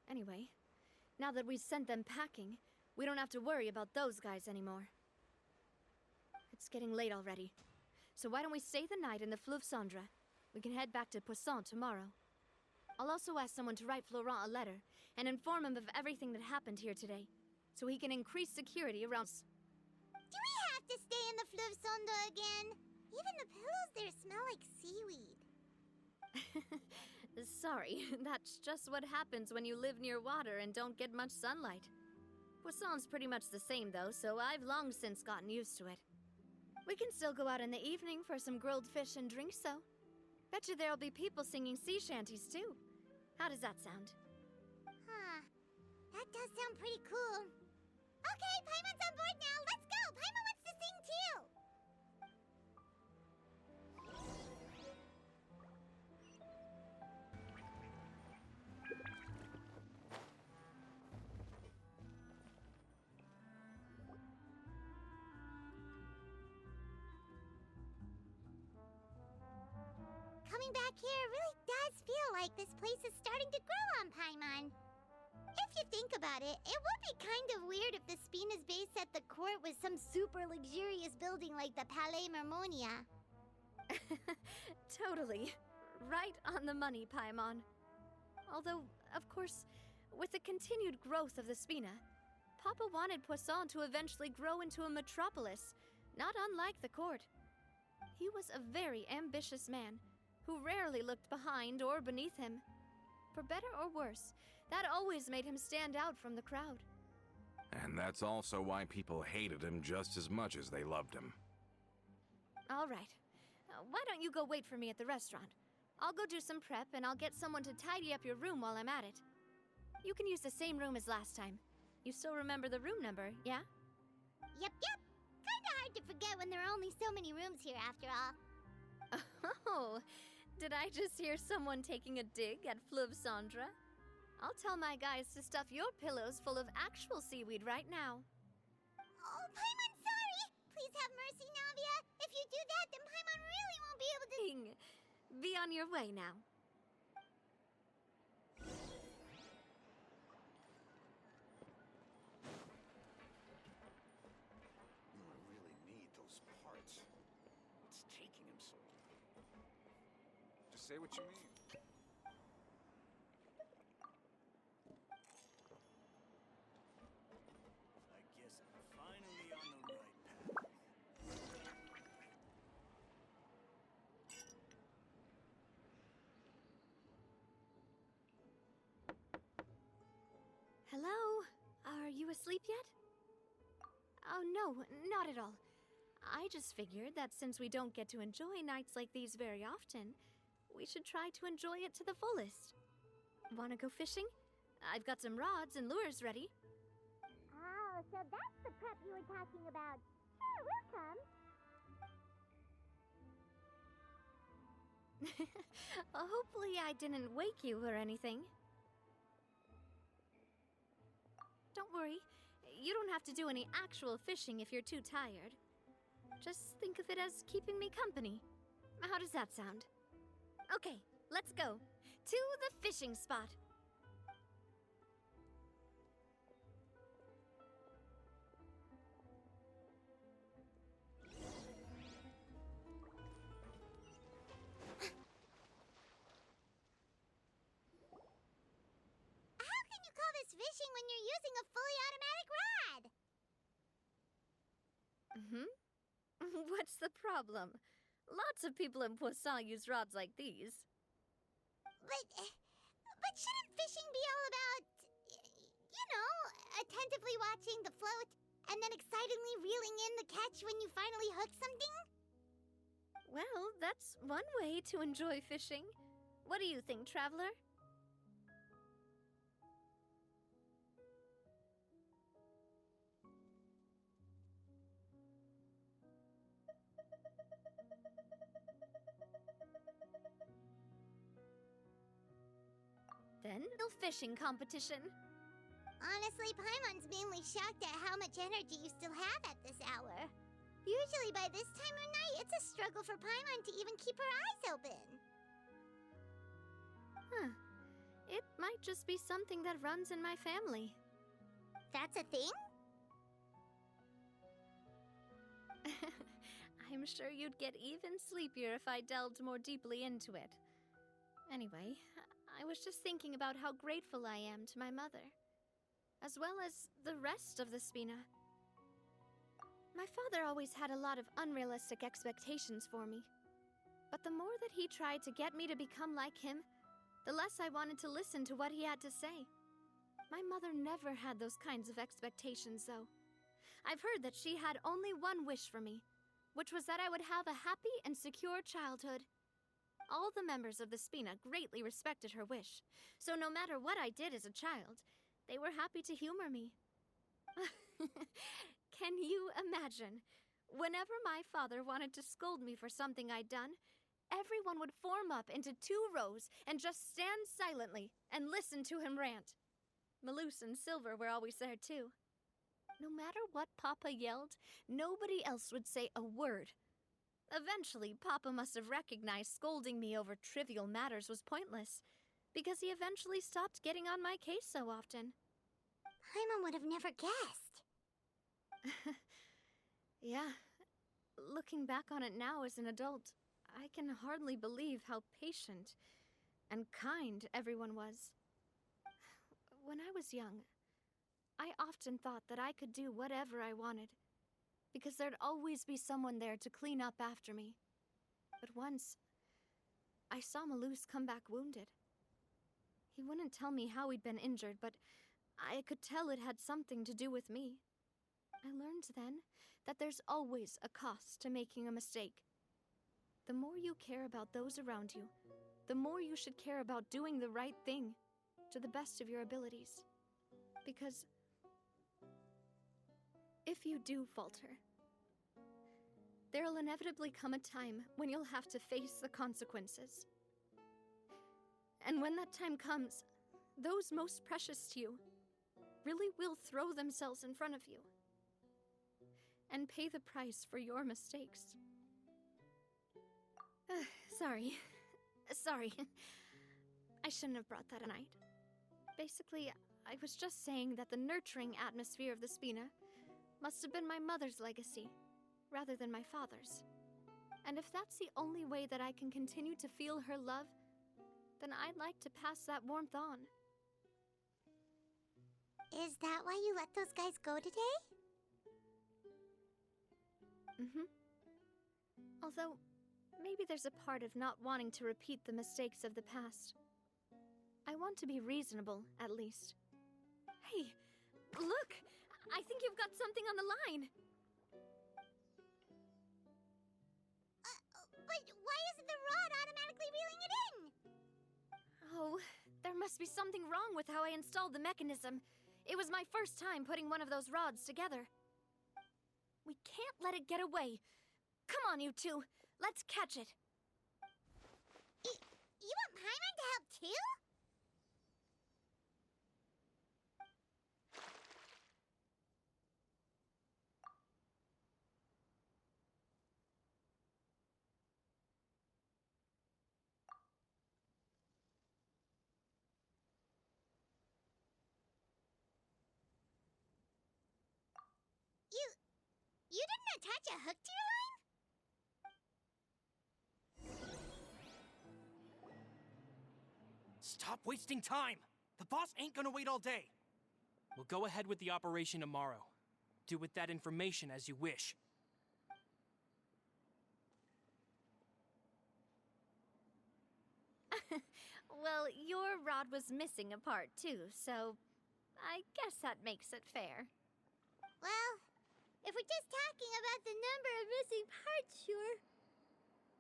Anyway, now that we've sent them packing, we don't have to worry about those guys anymore. It's getting late already, so why don't we stay the night in the Fleuve Cendre? We can head back to Poisson tomorrow. I'll also ask someone to write Florent a letter and inform him of everything that happened here today, so he can increase security around. Do we have to stay in the Fleuve Sonda again? Even the pillows there smell like seaweed. Sorry, that's just what happens when you live near water and don't get much sunlight. Poisson's pretty much the same though, so I've long since gotten used to it. We can still go out in the evening for some grilled fish and drinks though. Bet you there'll be people singing sea shanties too. How does that sound? Huh. That does sound pretty cool. Okay, Paimon's on board now. Let's go. Paimon wants to sing too. Coming back here really does feel like this place is starting to grow on Paimon. If you think about it, it would be kind of weird if the Spina's base at the court was some super luxurious building like the Palais Mermonia. Totally. Right on the money, Paimon. Although, of course, with the continued growth of the Spina, Papa wanted Poisson to eventually grow into a metropolis, not unlike the court. He was a very ambitious man, who rarely looked behind or beneath him. For better or worse, that always made him stand out from the crowd. And that's also why people hated him just as much as they loved him. All right. Why don't you go wait for me at the restaurant? I'll go do some prep and I'll get someone to tidy up your room while I'm at it. You can use the same room as last time. You still remember the room number, yeah? Yep. Kinda hard to forget when there are only so many rooms here after all. Oh, did I just hear someone taking a dig at Fleuve Sandra? I'll tell my guys to stuff your pillows full of actual seaweed right now. Oh, Paimon, sorry! Please have mercy, Navia. If you do that, then Paimon really won't be able to... Be on your way now. I really need those parts. What's taking him so long? Just say what you mean. I guess I'm finally on the right path. Hello? Are you asleep yet? Oh, no, not at all. I just figured that since we don't get to enjoy nights like these very often, we should try to enjoy it to the fullest. Wanna go fishing? I've got some rods and lures ready. Oh, so that's the prep you were talking about. Sure, we'll come. Hopefully I didn't wake you or anything. Don't worry, you don't have to do any actual fishing if you're too tired. Just think of it as keeping me company. How does that sound? Okay, let's go. To the fishing spot. How can you call this fishing when you're using a fully automatic rod? What's the problem? Lots of people in Poisson use rods like these. But shouldn't fishing be all about, you know, attentively watching the float and then excitedly reeling in the catch when you finally hook something? Well, that's one way to enjoy fishing. What do you think, traveler? Then, no fishing competition. Honestly, Paimon's mainly shocked at how much energy you still have at this hour. Usually by this time of night, it's a struggle for Paimon to even keep her eyes open. Huh. It might just be something that runs in my family. That's a thing? I'm sure you'd get even sleepier if I delved more deeply into it. Anyway, I was just thinking about how grateful I am to my mother, as well as the rest of the Spina. My father always had a lot of unrealistic expectations for me. But the more that he tried to get me to become like him, the less I wanted to listen to what he had to say. My mother never had those kinds of expectations, though. I've heard that she had only one wish for me, which was that I would have a happy and secure childhood. All the members of the Spina greatly respected her wish, so no matter what I did as a child, they were happy to humor me. Can you imagine? Whenever my father wanted to scold me for something I'd done, everyone would form up into 2 rows and just stand silently and listen to him rant. Malus and Silver were always there too. No matter what Papa yelled, nobody else would say a word. Eventually, Papa must have recognized scolding me over trivial matters was pointless, because he eventually stopped getting on my case so often. Paimon would have never guessed. Yeah. Looking back on it now as an adult, I can hardly believe how patient and kind everyone was. When I was young, I often thought that I could do whatever I wanted, because there'd always be someone there to clean up after me. But once, I saw Malus come back wounded. He wouldn't tell me how he'd been injured, but I could tell it had something to do with me. I learned then that there's always a cost to making a mistake. The more you care about those around you, the more you should care about doing the right thing to the best of your abilities. Because if you do falter, there'll inevitably come a time when you'll have to face the consequences. And when that time comes, those most precious to you really will throw themselves in front of you and pay the price for your mistakes. Sorry. I shouldn't have brought that tonight. Basically, I was just saying that the nurturing atmosphere of the Spina must have been my mother's legacy, rather than my father's. And if that's the only way that I can continue to feel her love, then I'd like to pass that warmth on. Is that why you let those guys go today? Although, maybe there's a part of not wanting to repeat the mistakes of the past. I want to be reasonable, at least. Hey, look! I think you've got something on the line! But why isn't the rod automatically reeling it in? Oh, there must be something wrong with how I installed the mechanism. It was my first time putting one of those rods together. We can't let it get away. Come on, you two. Let's catch it. You want Paimon to help too? You didn't attach a hook to your line? Stop wasting time! The boss ain't gonna wait all day. We'll go ahead with the operation tomorrow. Do with that information as you wish. Well, your rod was missing a part too, so I guess that makes it fair. Well, if we're just talking about the number of missing parts, sure.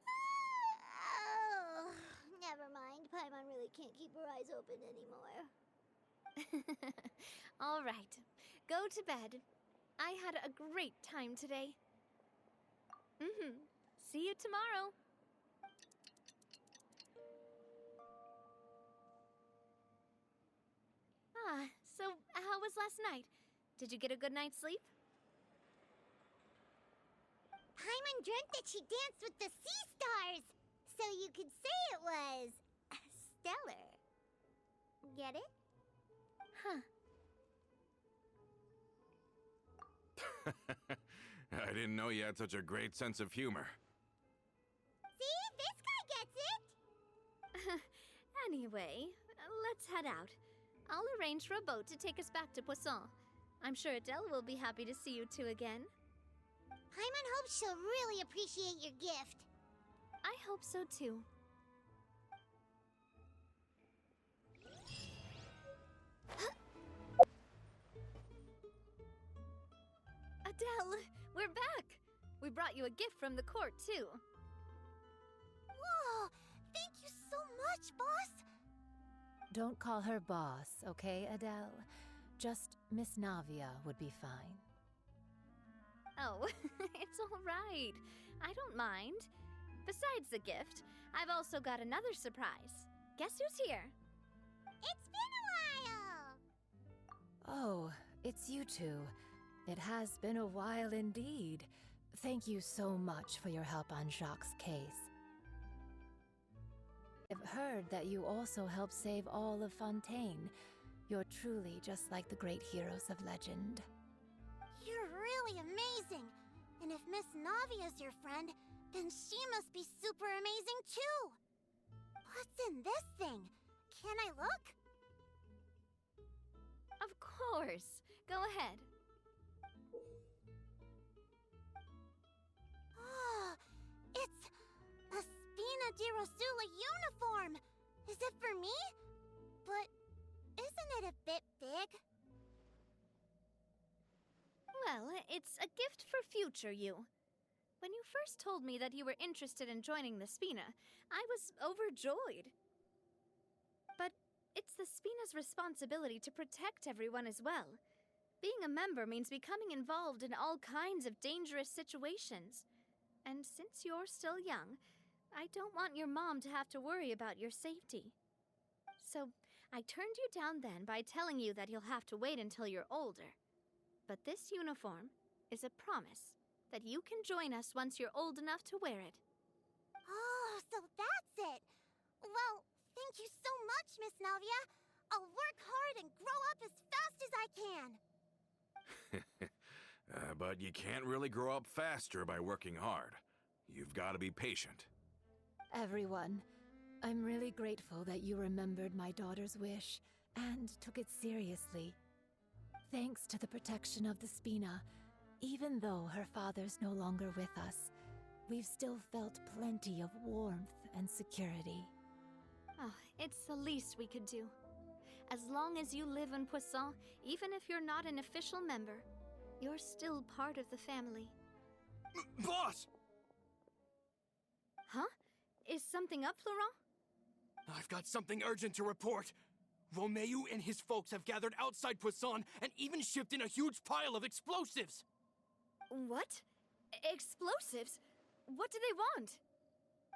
Oh, never mind. Paimon really can't keep her eyes open anymore. All right, go to bed. I had a great time today. See you tomorrow. So how was last night? Did you get a good night's sleep? Paimon dreamt that she danced with the sea stars, so you could say it was stellar. Get it? Huh. I didn't know you had such a great sense of humor. See? This guy gets it! Anyway, let's head out. I'll arrange for a boat to take us back to Poisson. I'm sure Adele will be happy to see you two again. Paimon hopes she'll really appreciate your gift. I hope so too. Adele, we're back! We brought you a gift from the court, too. Whoa! Thank you so much, boss! Don't call her boss, okay, Adele? Just Miss Navia would be fine. Oh, it's all right. I don't mind. Besides the gift, I've also got another surprise. Guess who's here? It's been a while! Oh, it's you two. It has been a while indeed. Thank you so much for your help on Jacques' case. I've heard that you also helped save all of Fontaine. You're truly just like the great heroes of legend. You're really amazing! And if Miss Navia's your friend, then she must be super amazing too! What's in this thing? Can I look? Of course. Go ahead. Oh, it's a Spina di Rosula uniform! Is it for me? But isn't it a bit big? Well, it's a gift for future you. When you first told me that you were interested in joining the Spina, I was overjoyed. But it's the Spina's responsibility to protect everyone as well. Being a member means becoming involved in all kinds of dangerous situations. And since you're still young, I don't want your mom to have to worry about your safety. So I turned you down then by telling you that you'll have to wait until you're older. But this uniform is a promise that you can join us once you're old enough to wear it. Oh, so that's it! Well, thank you so much, Miss Navia. I'll work hard and grow up as fast as I can. But you can't really grow up faster by working hard. You've got to be patient. Everyone, I'm really grateful that you remembered my daughter's wish and took it seriously. Thanks to the protection of the Spina, even though her father's no longer with us, we've still felt plenty of warmth and security. Oh, it's the least we could do. As long as you live in Poisson, even if you're not an official member, you're still part of the family. Boss! Huh? Is something up, Florent? I've got something urgent to report. Romeu and his folks have gathered outside Poisson and even shipped in a huge pile of explosives. What? Explosives? What do they want?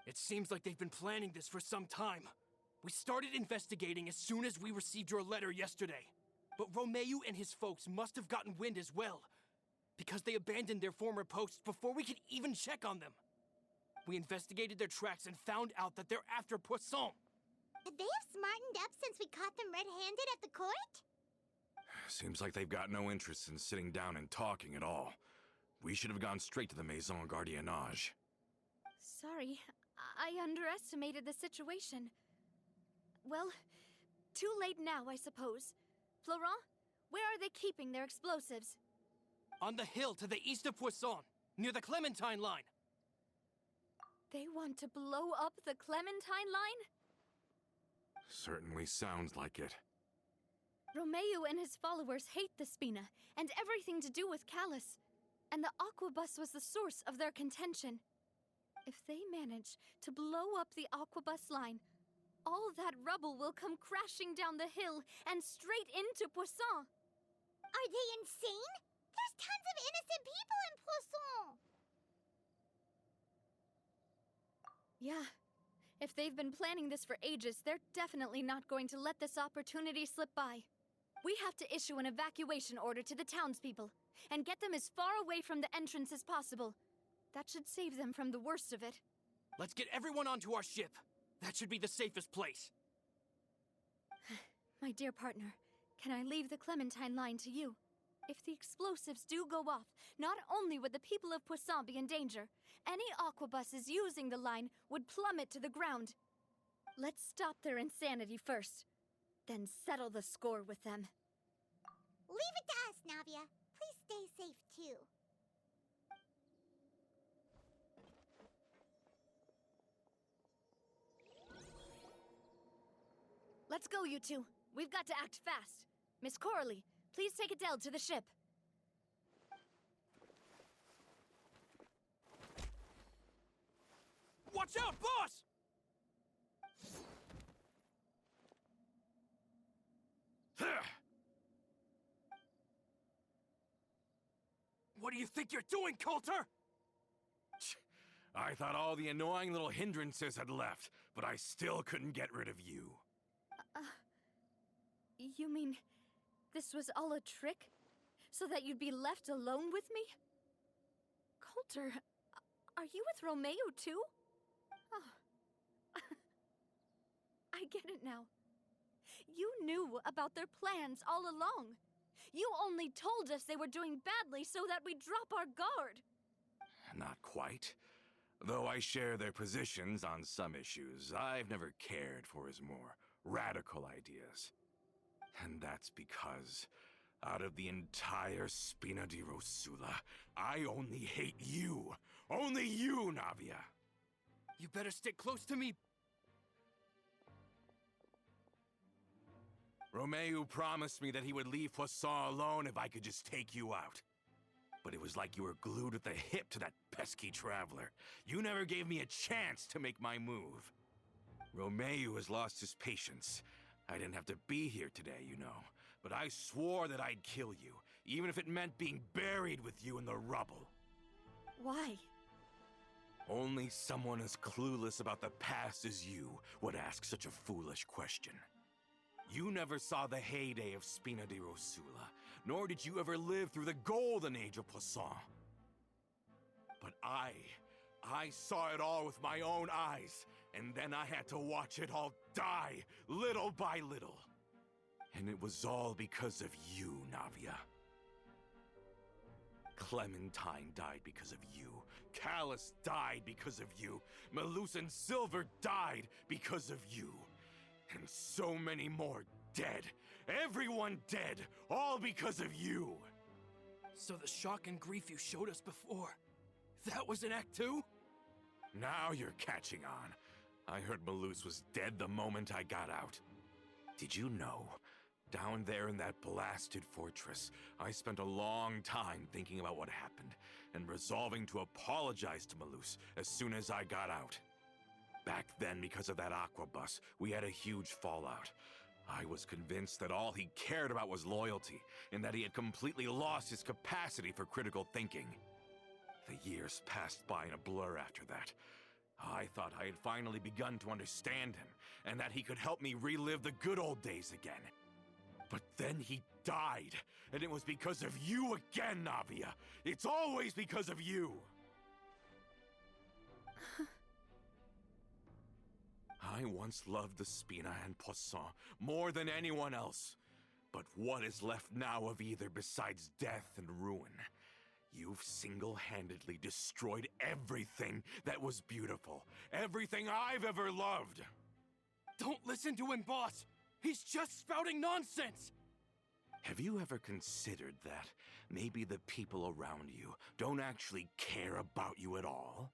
It seems like they've been planning this for some time. We started investigating as soon as we received your letter yesterday. But Romeu and his folks must have gotten wind as well, because they abandoned their former posts before we could even check on them. We investigated their tracks and found out that they're after Poisson. Could they have smartened up since we caught them red-handed at the court? Seems like they've got no interest in sitting down and talking at all. We should have gone straight to the Maison Gardiennage. Sorry, I underestimated the situation. Well, too late now, I suppose. Florent, where are they keeping their explosives? On the hill to the east of Poisson, near the Clementine line. They want to blow up the Clementine line? Certainly sounds like it. Romeu and his followers hate the Spina and everything to do with Callus. And the Aquabus was the source of their contention. If they manage to blow up the Aquabus line, all that rubble will come crashing down the hill and straight into Poisson. Are they insane? There's tons of innocent people in Poisson! Yeah. If they've been planning this for ages, they're definitely not going to let this opportunity slip by. We have to issue an evacuation order to the townspeople and get them as far away from the entrance as possible. That should save them from the worst of it. Let's get everyone onto our ship. That should be the safest place. My dear partner, can I leave the Clementine line to you? If the explosives do go off, not only would the people of Poisson be in danger, any aquabuses using the line would plummet to the ground. Let's stop their insanity first. Then settle the score with them. Leave it to us, Navia. Please stay safe, too. Let's go, you two. We've got to act fast. Miss Coralie, please take Adele to the ship. Watch out, boss! What do you think you're doing, Coulter? I thought all the annoying little hindrances had left, but I still couldn't get rid of you. You mean this was all a trick? So that you'd be left alone with me? Coulter, are you with Romeo too? Oh. I get it now. You knew about their plans all along. You only told us they were doing badly so that we'd drop our guard. Not quite. Though I share their positions on some issues, I've never cared for his more radical ideas. And that's because, out of the entire Spina di Rosula, I only hate you. Only you, Navia. You better stick close to me. Romeo promised me that he would leave Poisson alone if I could just take you out. But it was like you were glued at the hip to that pesky traveler. You never gave me a chance to make my move. Romeo has lost his patience. I didn't have to be here today, you know. But I swore that I'd kill you, even if it meant being buried with you in the rubble. Why? Only someone as clueless about the past as you would ask such a foolish question. You never saw the heyday of Spina di Rosula, nor did you ever live through the golden age of Poisson. But I saw it all with my own eyes, and then I had to watch it all die, little by little. And it was all because of you, Navia. Clementine died because of you. Callus died because of you. Malus and Silver died because of you. And so many more dead. Everyone dead, all because of you. So the shock and grief you showed us before, that was in Act 2? Now you're catching on. I heard Malus was dead the moment I got out. Did you know? Down there in that blasted fortress, I spent a long time thinking about what happened, and resolving to apologize to Malus as soon as I got out. Back then, because of that aquabus, we had a huge fallout. I was convinced that all he cared about was loyalty, and that he had completely lost his capacity for critical thinking. The years passed by in a blur after that. I thought I had finally begun to understand him, and that he could help me relive the good old days again. But then he died, and it was because of you again, Navia! It's always because of you! I once loved the Spina and Poisson more than anyone else. But what is left now of either besides death and ruin? You've single-handedly destroyed everything that was beautiful. Everything I've ever loved. Don't listen to him, boss! He's just spouting nonsense! Have you ever considered that maybe the people around you don't actually care about you at all?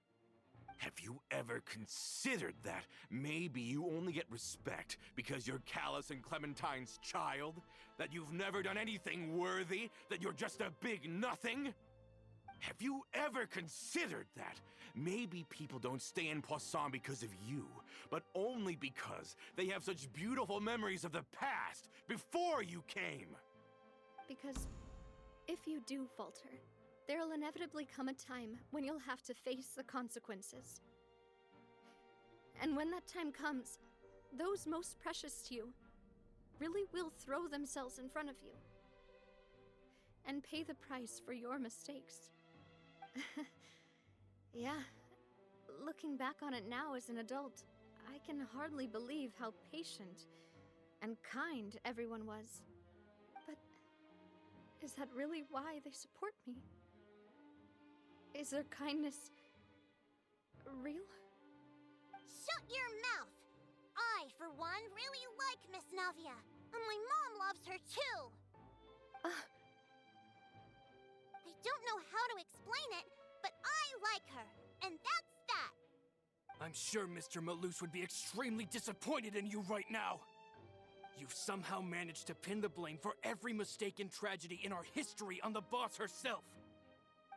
Have you ever considered that maybe you only get respect because you're Callus and Clementine's child? That you've never done anything worthy? That you're just a big nothing? Have you ever considered that maybe people don't stay in Poisson because of you, but only because they have such beautiful memories of the past before you came? Because if you do falter, there'll inevitably come a time when you'll have to face the consequences. And when that time comes, those most precious to you really will throw themselves in front of you and pay the price for your mistakes. Yeah, looking back on it now as an adult, I can hardly believe how patient and kind everyone was. But is that really why they support me? Is their kindness real? Shut your mouth! I, for one, really like Miss Navia. And my mom loves her too. I don't know how to explain it, but I like her, and that's that. I'm sure Mr. Malus would be extremely disappointed in you right now. You've somehow managed to pin the blame for every mistake and tragedy in our history on the boss herself.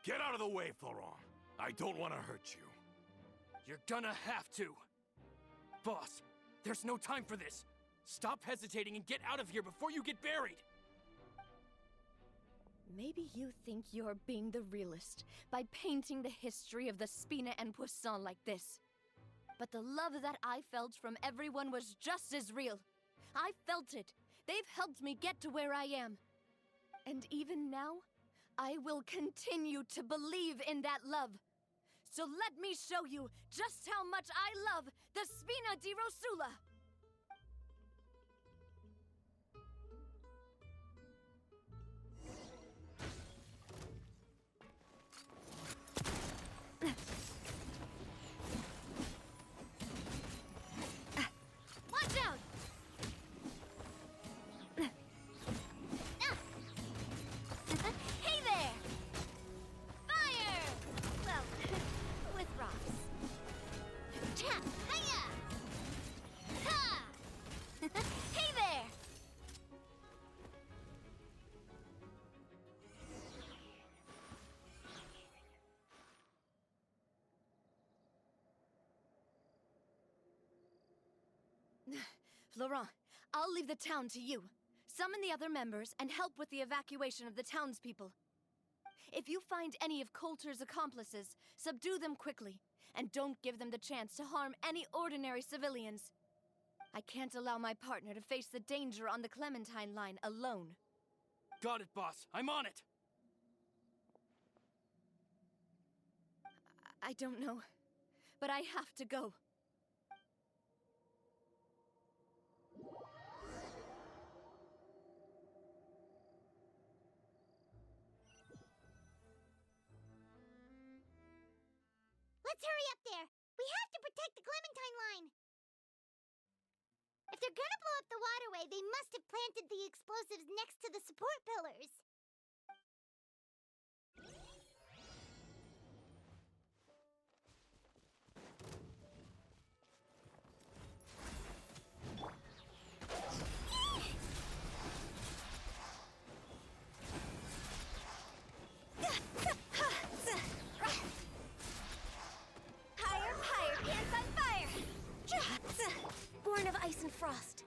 Get out of the way, Florent. I don't want to hurt you. You're gonna have to. Boss, there's no time for this. Stop hesitating and get out of here before you get buried. Maybe you think you're being the realist by painting the history of the Spina and Poisson like this. But the love that I felt from everyone was just as real. I felt it. They've helped me get to where I am. And even now, I will continue to believe in that love. So let me show you just how much I love the Spina di Rosula. Watch out! Hey there! Fire! Well, with rocks. Cha! Hiya! Ha! Hey there! Laurent, I'll leave the town to you. Summon the other members and help with the evacuation of the townspeople. If you find any of Coulter's accomplices, subdue them quickly, and don't give them the chance to harm any ordinary civilians. I can't allow my partner to face the danger on the Clementine line alone. Got it, boss. I'm on it. I don't know, but I have to go. Let's hurry up there. We have to protect the Clementine line. If they're gonna blow up the waterway, they must have planted the explosives next to the support pillars. Higher, pants on fire! Born of ice and frost.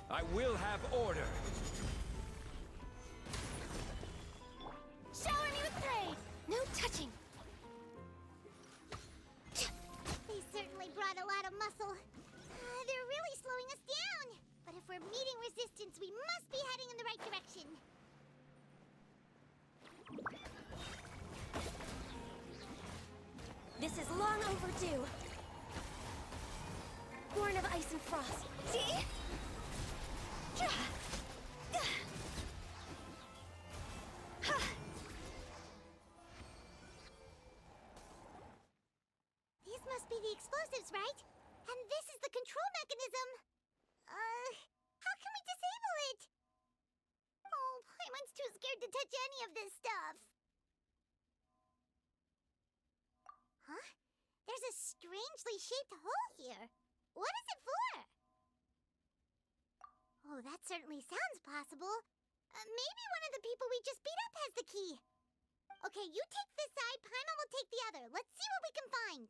I will have order. Shower me with praise! No touching. They certainly brought a lot of muscle. They're really slowing us down. But if we're meeting resistance, we must be heading in the right direction. This is long overdue. Born of ice and frost. See? These must be the explosives, right? And this is the control mechanism. How can we disable it? Oh, Paimon's too scared to touch any of this stuff. Huh? There's a strangely shaped hole here. What is it for? Oh, that certainly sounds possible. Maybe one of the people we just beat up has the key. Okay, you take this side, Paimon will take the other. Let's see what we can find.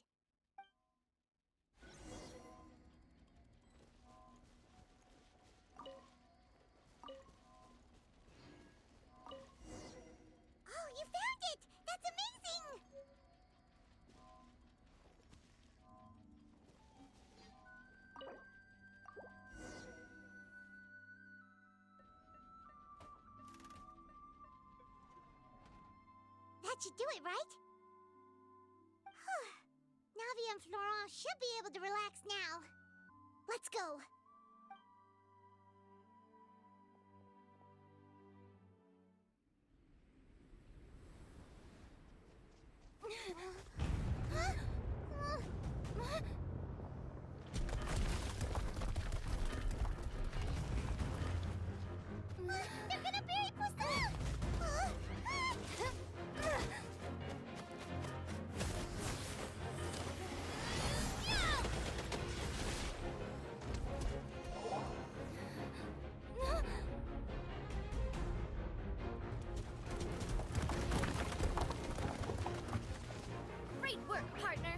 Oh, you found it! That's amazing! That should do it, right? Navia and Florent should be able to relax now. Let's go. work, partner.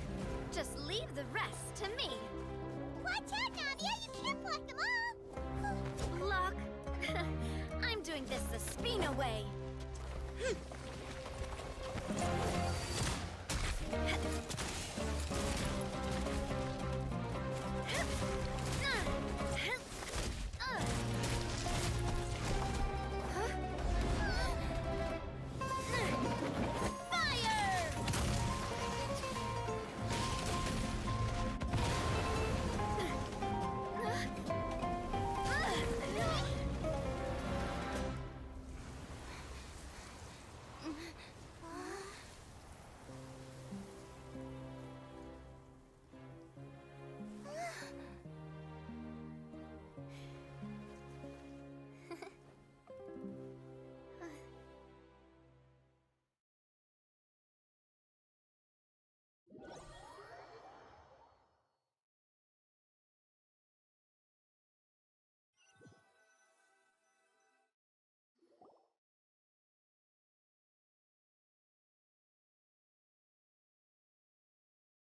Just leave the rest to me. Watch out, Navia! You can't block them all! Block? I'm doing this the Spina way.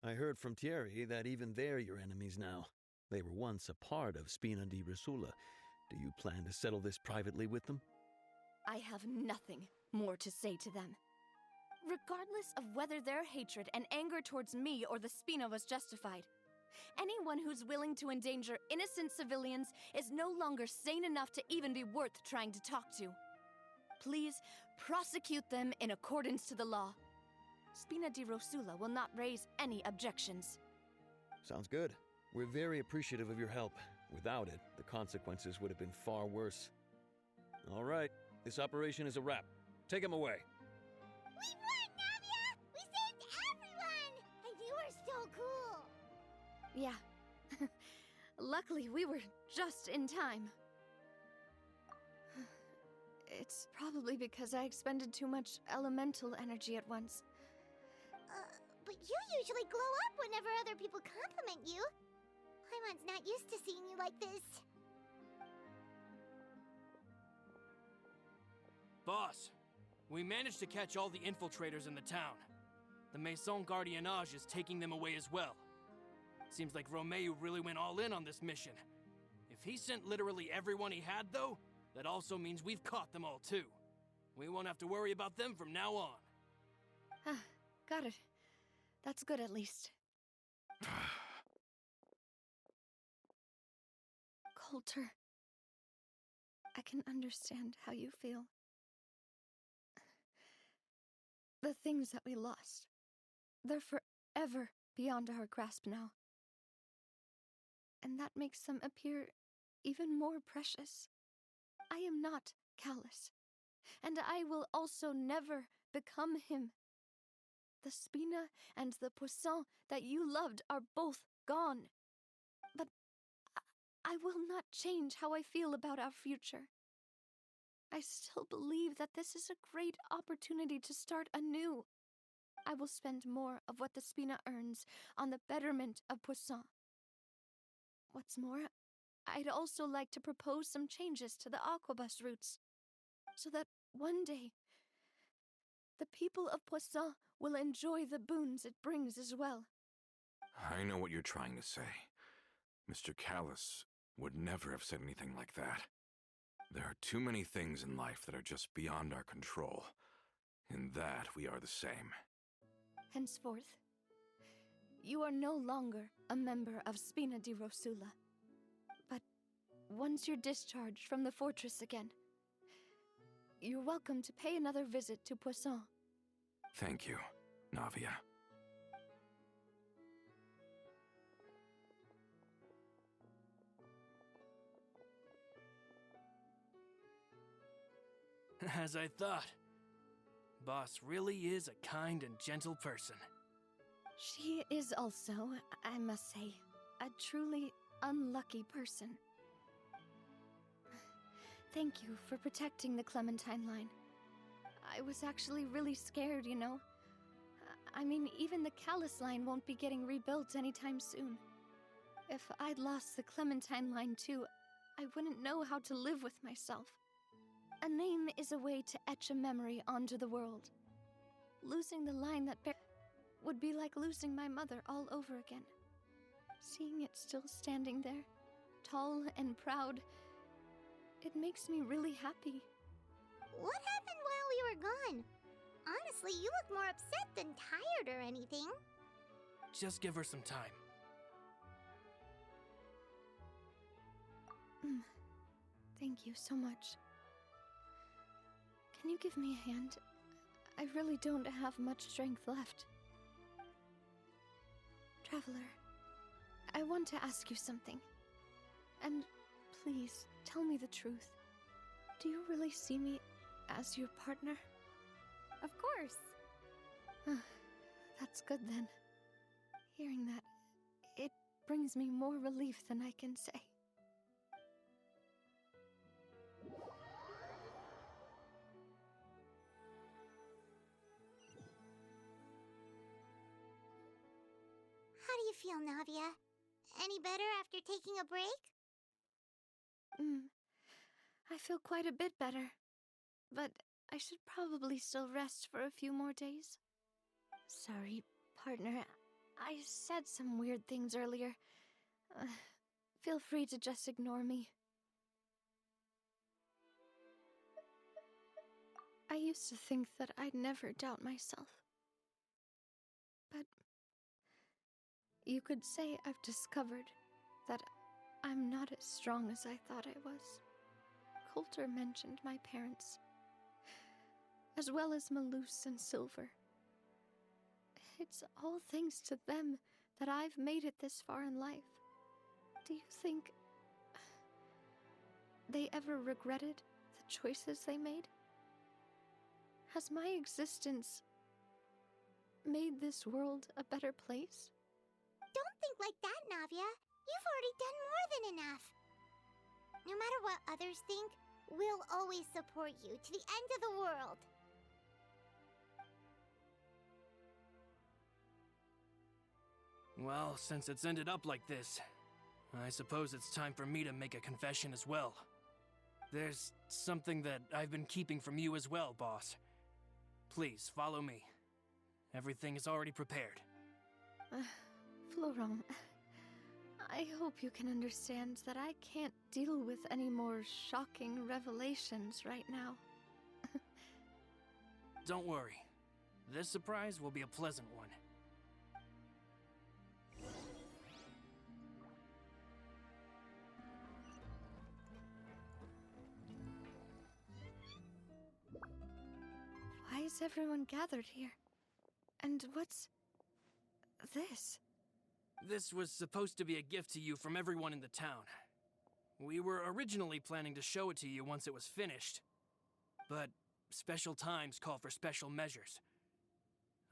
I heard from Thierry that even they're your enemies now. They were once a part of Spina di Rosula. Do you plan to settle this privately with them? I have nothing more to say to them. Regardless of whether their hatred and anger towards me or the Spina was justified, anyone who's willing to endanger innocent civilians is no longer sane enough to even be worth trying to talk to. Please prosecute them in accordance to the law. Spina di Rosula will not raise any objections. Sounds good. We're very appreciative of your help. Without it, the consequences would have been far worse. All right, this operation is a wrap. Take him away. We won, Navia! We saved everyone! And you were so cool! Yeah. Luckily, we were just in time. It's probably because I expended too much elemental energy at once. But you usually glow up whenever other people compliment you. Paimon's not used to seeing you like this. Boss, we managed to catch all the infiltrators in the town. The Maison Gardiennage is taking them away as well. Seems like Romeu really went all in on this mission. If he sent literally everyone he had, though, that also means we've caught them all too. We won't have to worry about them from now on. Got it. That's good at least. Coulter, I can understand how you feel. The things that we lost, they're forever beyond our grasp now. And that makes them appear even more precious. I am not callous, and I will also never become him. The Spina and the Poisson that you loved are both gone. But I will not change how I feel about our future. I still believe that this is a great opportunity to start anew. I will spend more of what the Spina earns on the betterment of Poisson. What's more, I'd also like to propose some changes to the Aquabus routes, so that one day, the people of Poisson will enjoy the boons it brings as well. I know what you're trying to say. Mr. Callus would never have said anything like that. There are too many things in life that are just beyond our control. In that, we are the same. Henceforth, you are no longer a member of Spina di Rosula. But once you're discharged from the fortress again, you're welcome to pay another visit to Poisson. Thank you, Navia. As I thought. Boss really is a kind and gentle person. She is also, I must say, a truly unlucky person. Thank you for protecting the Clementine line. I was actually really scared, you know. I mean, even the Callus line won't be getting rebuilt anytime soon. If I'd lost the Clementine line too, I wouldn't know how to live with myself. A name is a way to etch a memory onto the world. Losing the line that would be like losing my mother all over again. Seeing it still standing there, tall and proud, it makes me really happy. What happened while we were gone? Honestly, you look more upset than tired or anything. Just give her some time. Thank you so much. Can you give me a hand? I really don't have much strength left. Traveler, I want to ask you something. And please, tell me the truth. Do you really see me as your partner? Of course. That's good then. Hearing that, it brings me more relief than I can say. How do you feel, Navia? Any better after taking a break? I feel quite a bit better. But I should probably still rest for a few more days. Sorry, partner. I said some weird things earlier. Feel free to just ignore me. I used to think that I'd never doubt myself. But you could say I've discovered that I'm not as strong as I thought I was. Coulter mentioned my parents, as well as Malus and Silver. It's all thanks to them that I've made it this far in life. Do you think they ever regretted the choices they made? Has my existence made this world a better place? Don't think like that, Navia. You've already done more than enough. No matter what others think, we'll always support you to the end of the world. Well, since it's ended up like this, I suppose it's time for me to make a confession as well. There's something that I've been keeping from you as well, boss. Please, follow me. Everything is already prepared. Florent, I hope you can understand that I can't deal with any more shocking revelations right now. Don't worry. This surprise will be a pleasant one. Why is everyone gathered here? And what's this? This was supposed to be a gift to you from everyone in the town. We were originally planning to show it to you once it was finished. But special times call for special measures.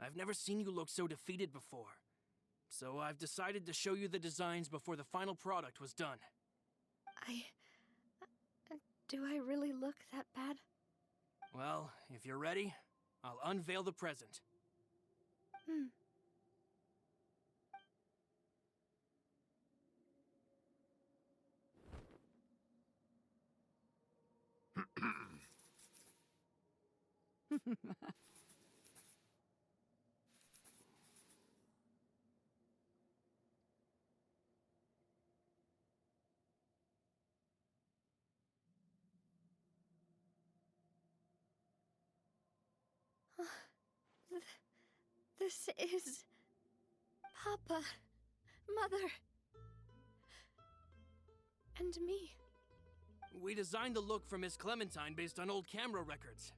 I've never seen you look so defeated before. So I've decided to show you the designs before the final product was done. Do I really look that bad? Well, if you're ready, I'll unveil the present. This is... Papa, Mother, and me. We designed the look for Miss Clementine based on old camera records,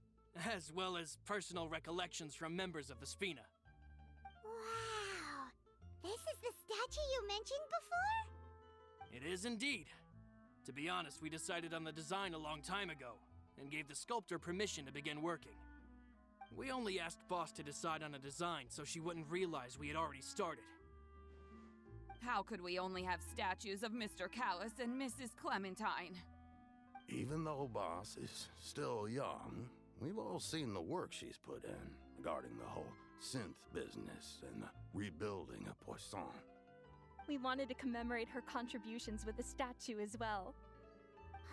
as well as personal recollections from members of the Spina. Wow! This is the statue you mentioned before? It is indeed. To be honest, we decided on the design a long time ago, and gave the sculptor permission to begin working. We only asked Boss to decide on a design so she wouldn't realize we had already started. How could we only have statues of Mr. Callus and Mrs. Clementine? Even though Boss is still young, we've all seen the work she's put in regarding the whole synth business and the rebuilding of Poisson. We wanted to commemorate her contributions with a statue as well.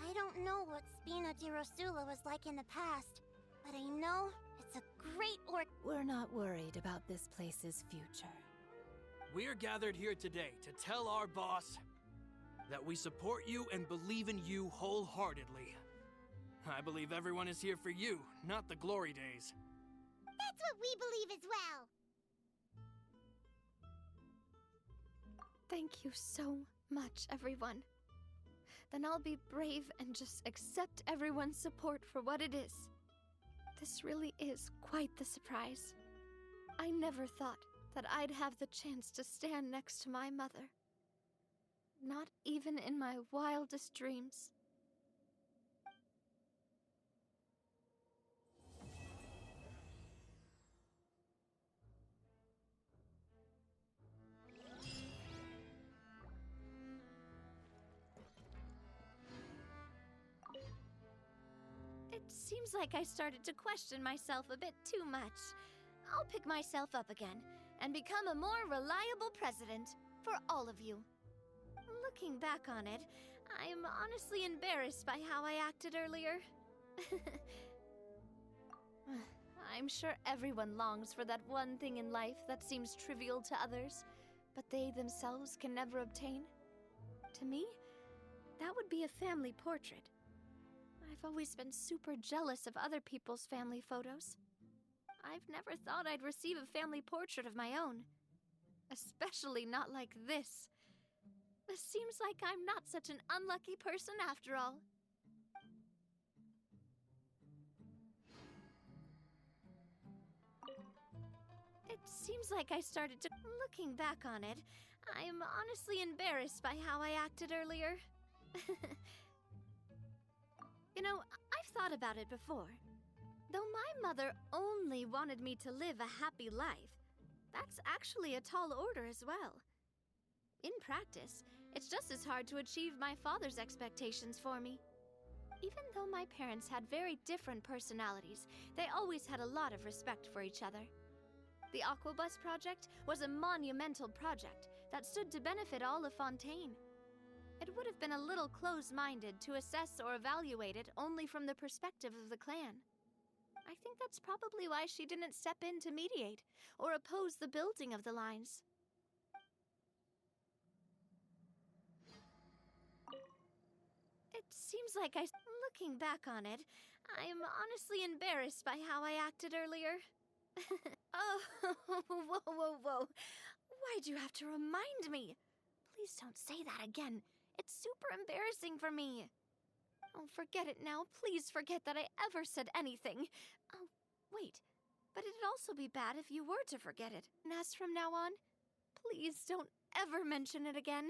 I don't know what Spina di Rosula was like in the past, but I know it's a great We're not worried about this place's future. We're gathered here today to tell our boss that we support you and believe in you wholeheartedly. I believe everyone is here for you, not the glory days. That's what we believe as well. Thank you so much, everyone. Then I'll be brave and just accept everyone's support for what it is. This really is quite the surprise. I never thought that I'd have the chance to stand next to my mother. Not even in my wildest dreams. It seems like I started to question myself a bit too much. I'll pick myself up again and become a more reliable president for all of you. Looking back on it, I'm honestly embarrassed by how I acted earlier. I'm sure everyone longs for that one thing in life that seems trivial to others, but they themselves can never obtain. To me, that would be a family portrait. I've always been super jealous of other people's family photos. I've never thought I'd receive a family portrait of my own. Especially not like this. It seems like I'm not such an unlucky person after all. It seems like I started to... Looking back on it, I'm honestly embarrassed by how I acted earlier. You know, I've thought about it before. Though my mother only wanted me to live a happy life, that's actually a tall order as well. In practice, it's just as hard to achieve my father's expectations for me. Even though my parents had very different personalities, they always had a lot of respect for each other. The Aquabus project was a monumental project that stood to benefit all of Fontaine. It would have been a little close-minded to assess or evaluate it only from the perspective of the clan. I think that's probably why she didn't step in to mediate or oppose the building of the lines. It seems like looking back on it, I'm honestly embarrassed by how I acted earlier. Oh, whoa. Why'd you have to remind me? Please don't say that again. It's super embarrassing for me. Oh, forget it now. Please forget that I ever said anything. Oh, wait. But it'd also be bad if you were to forget it. And as from now on, please don't ever mention it again.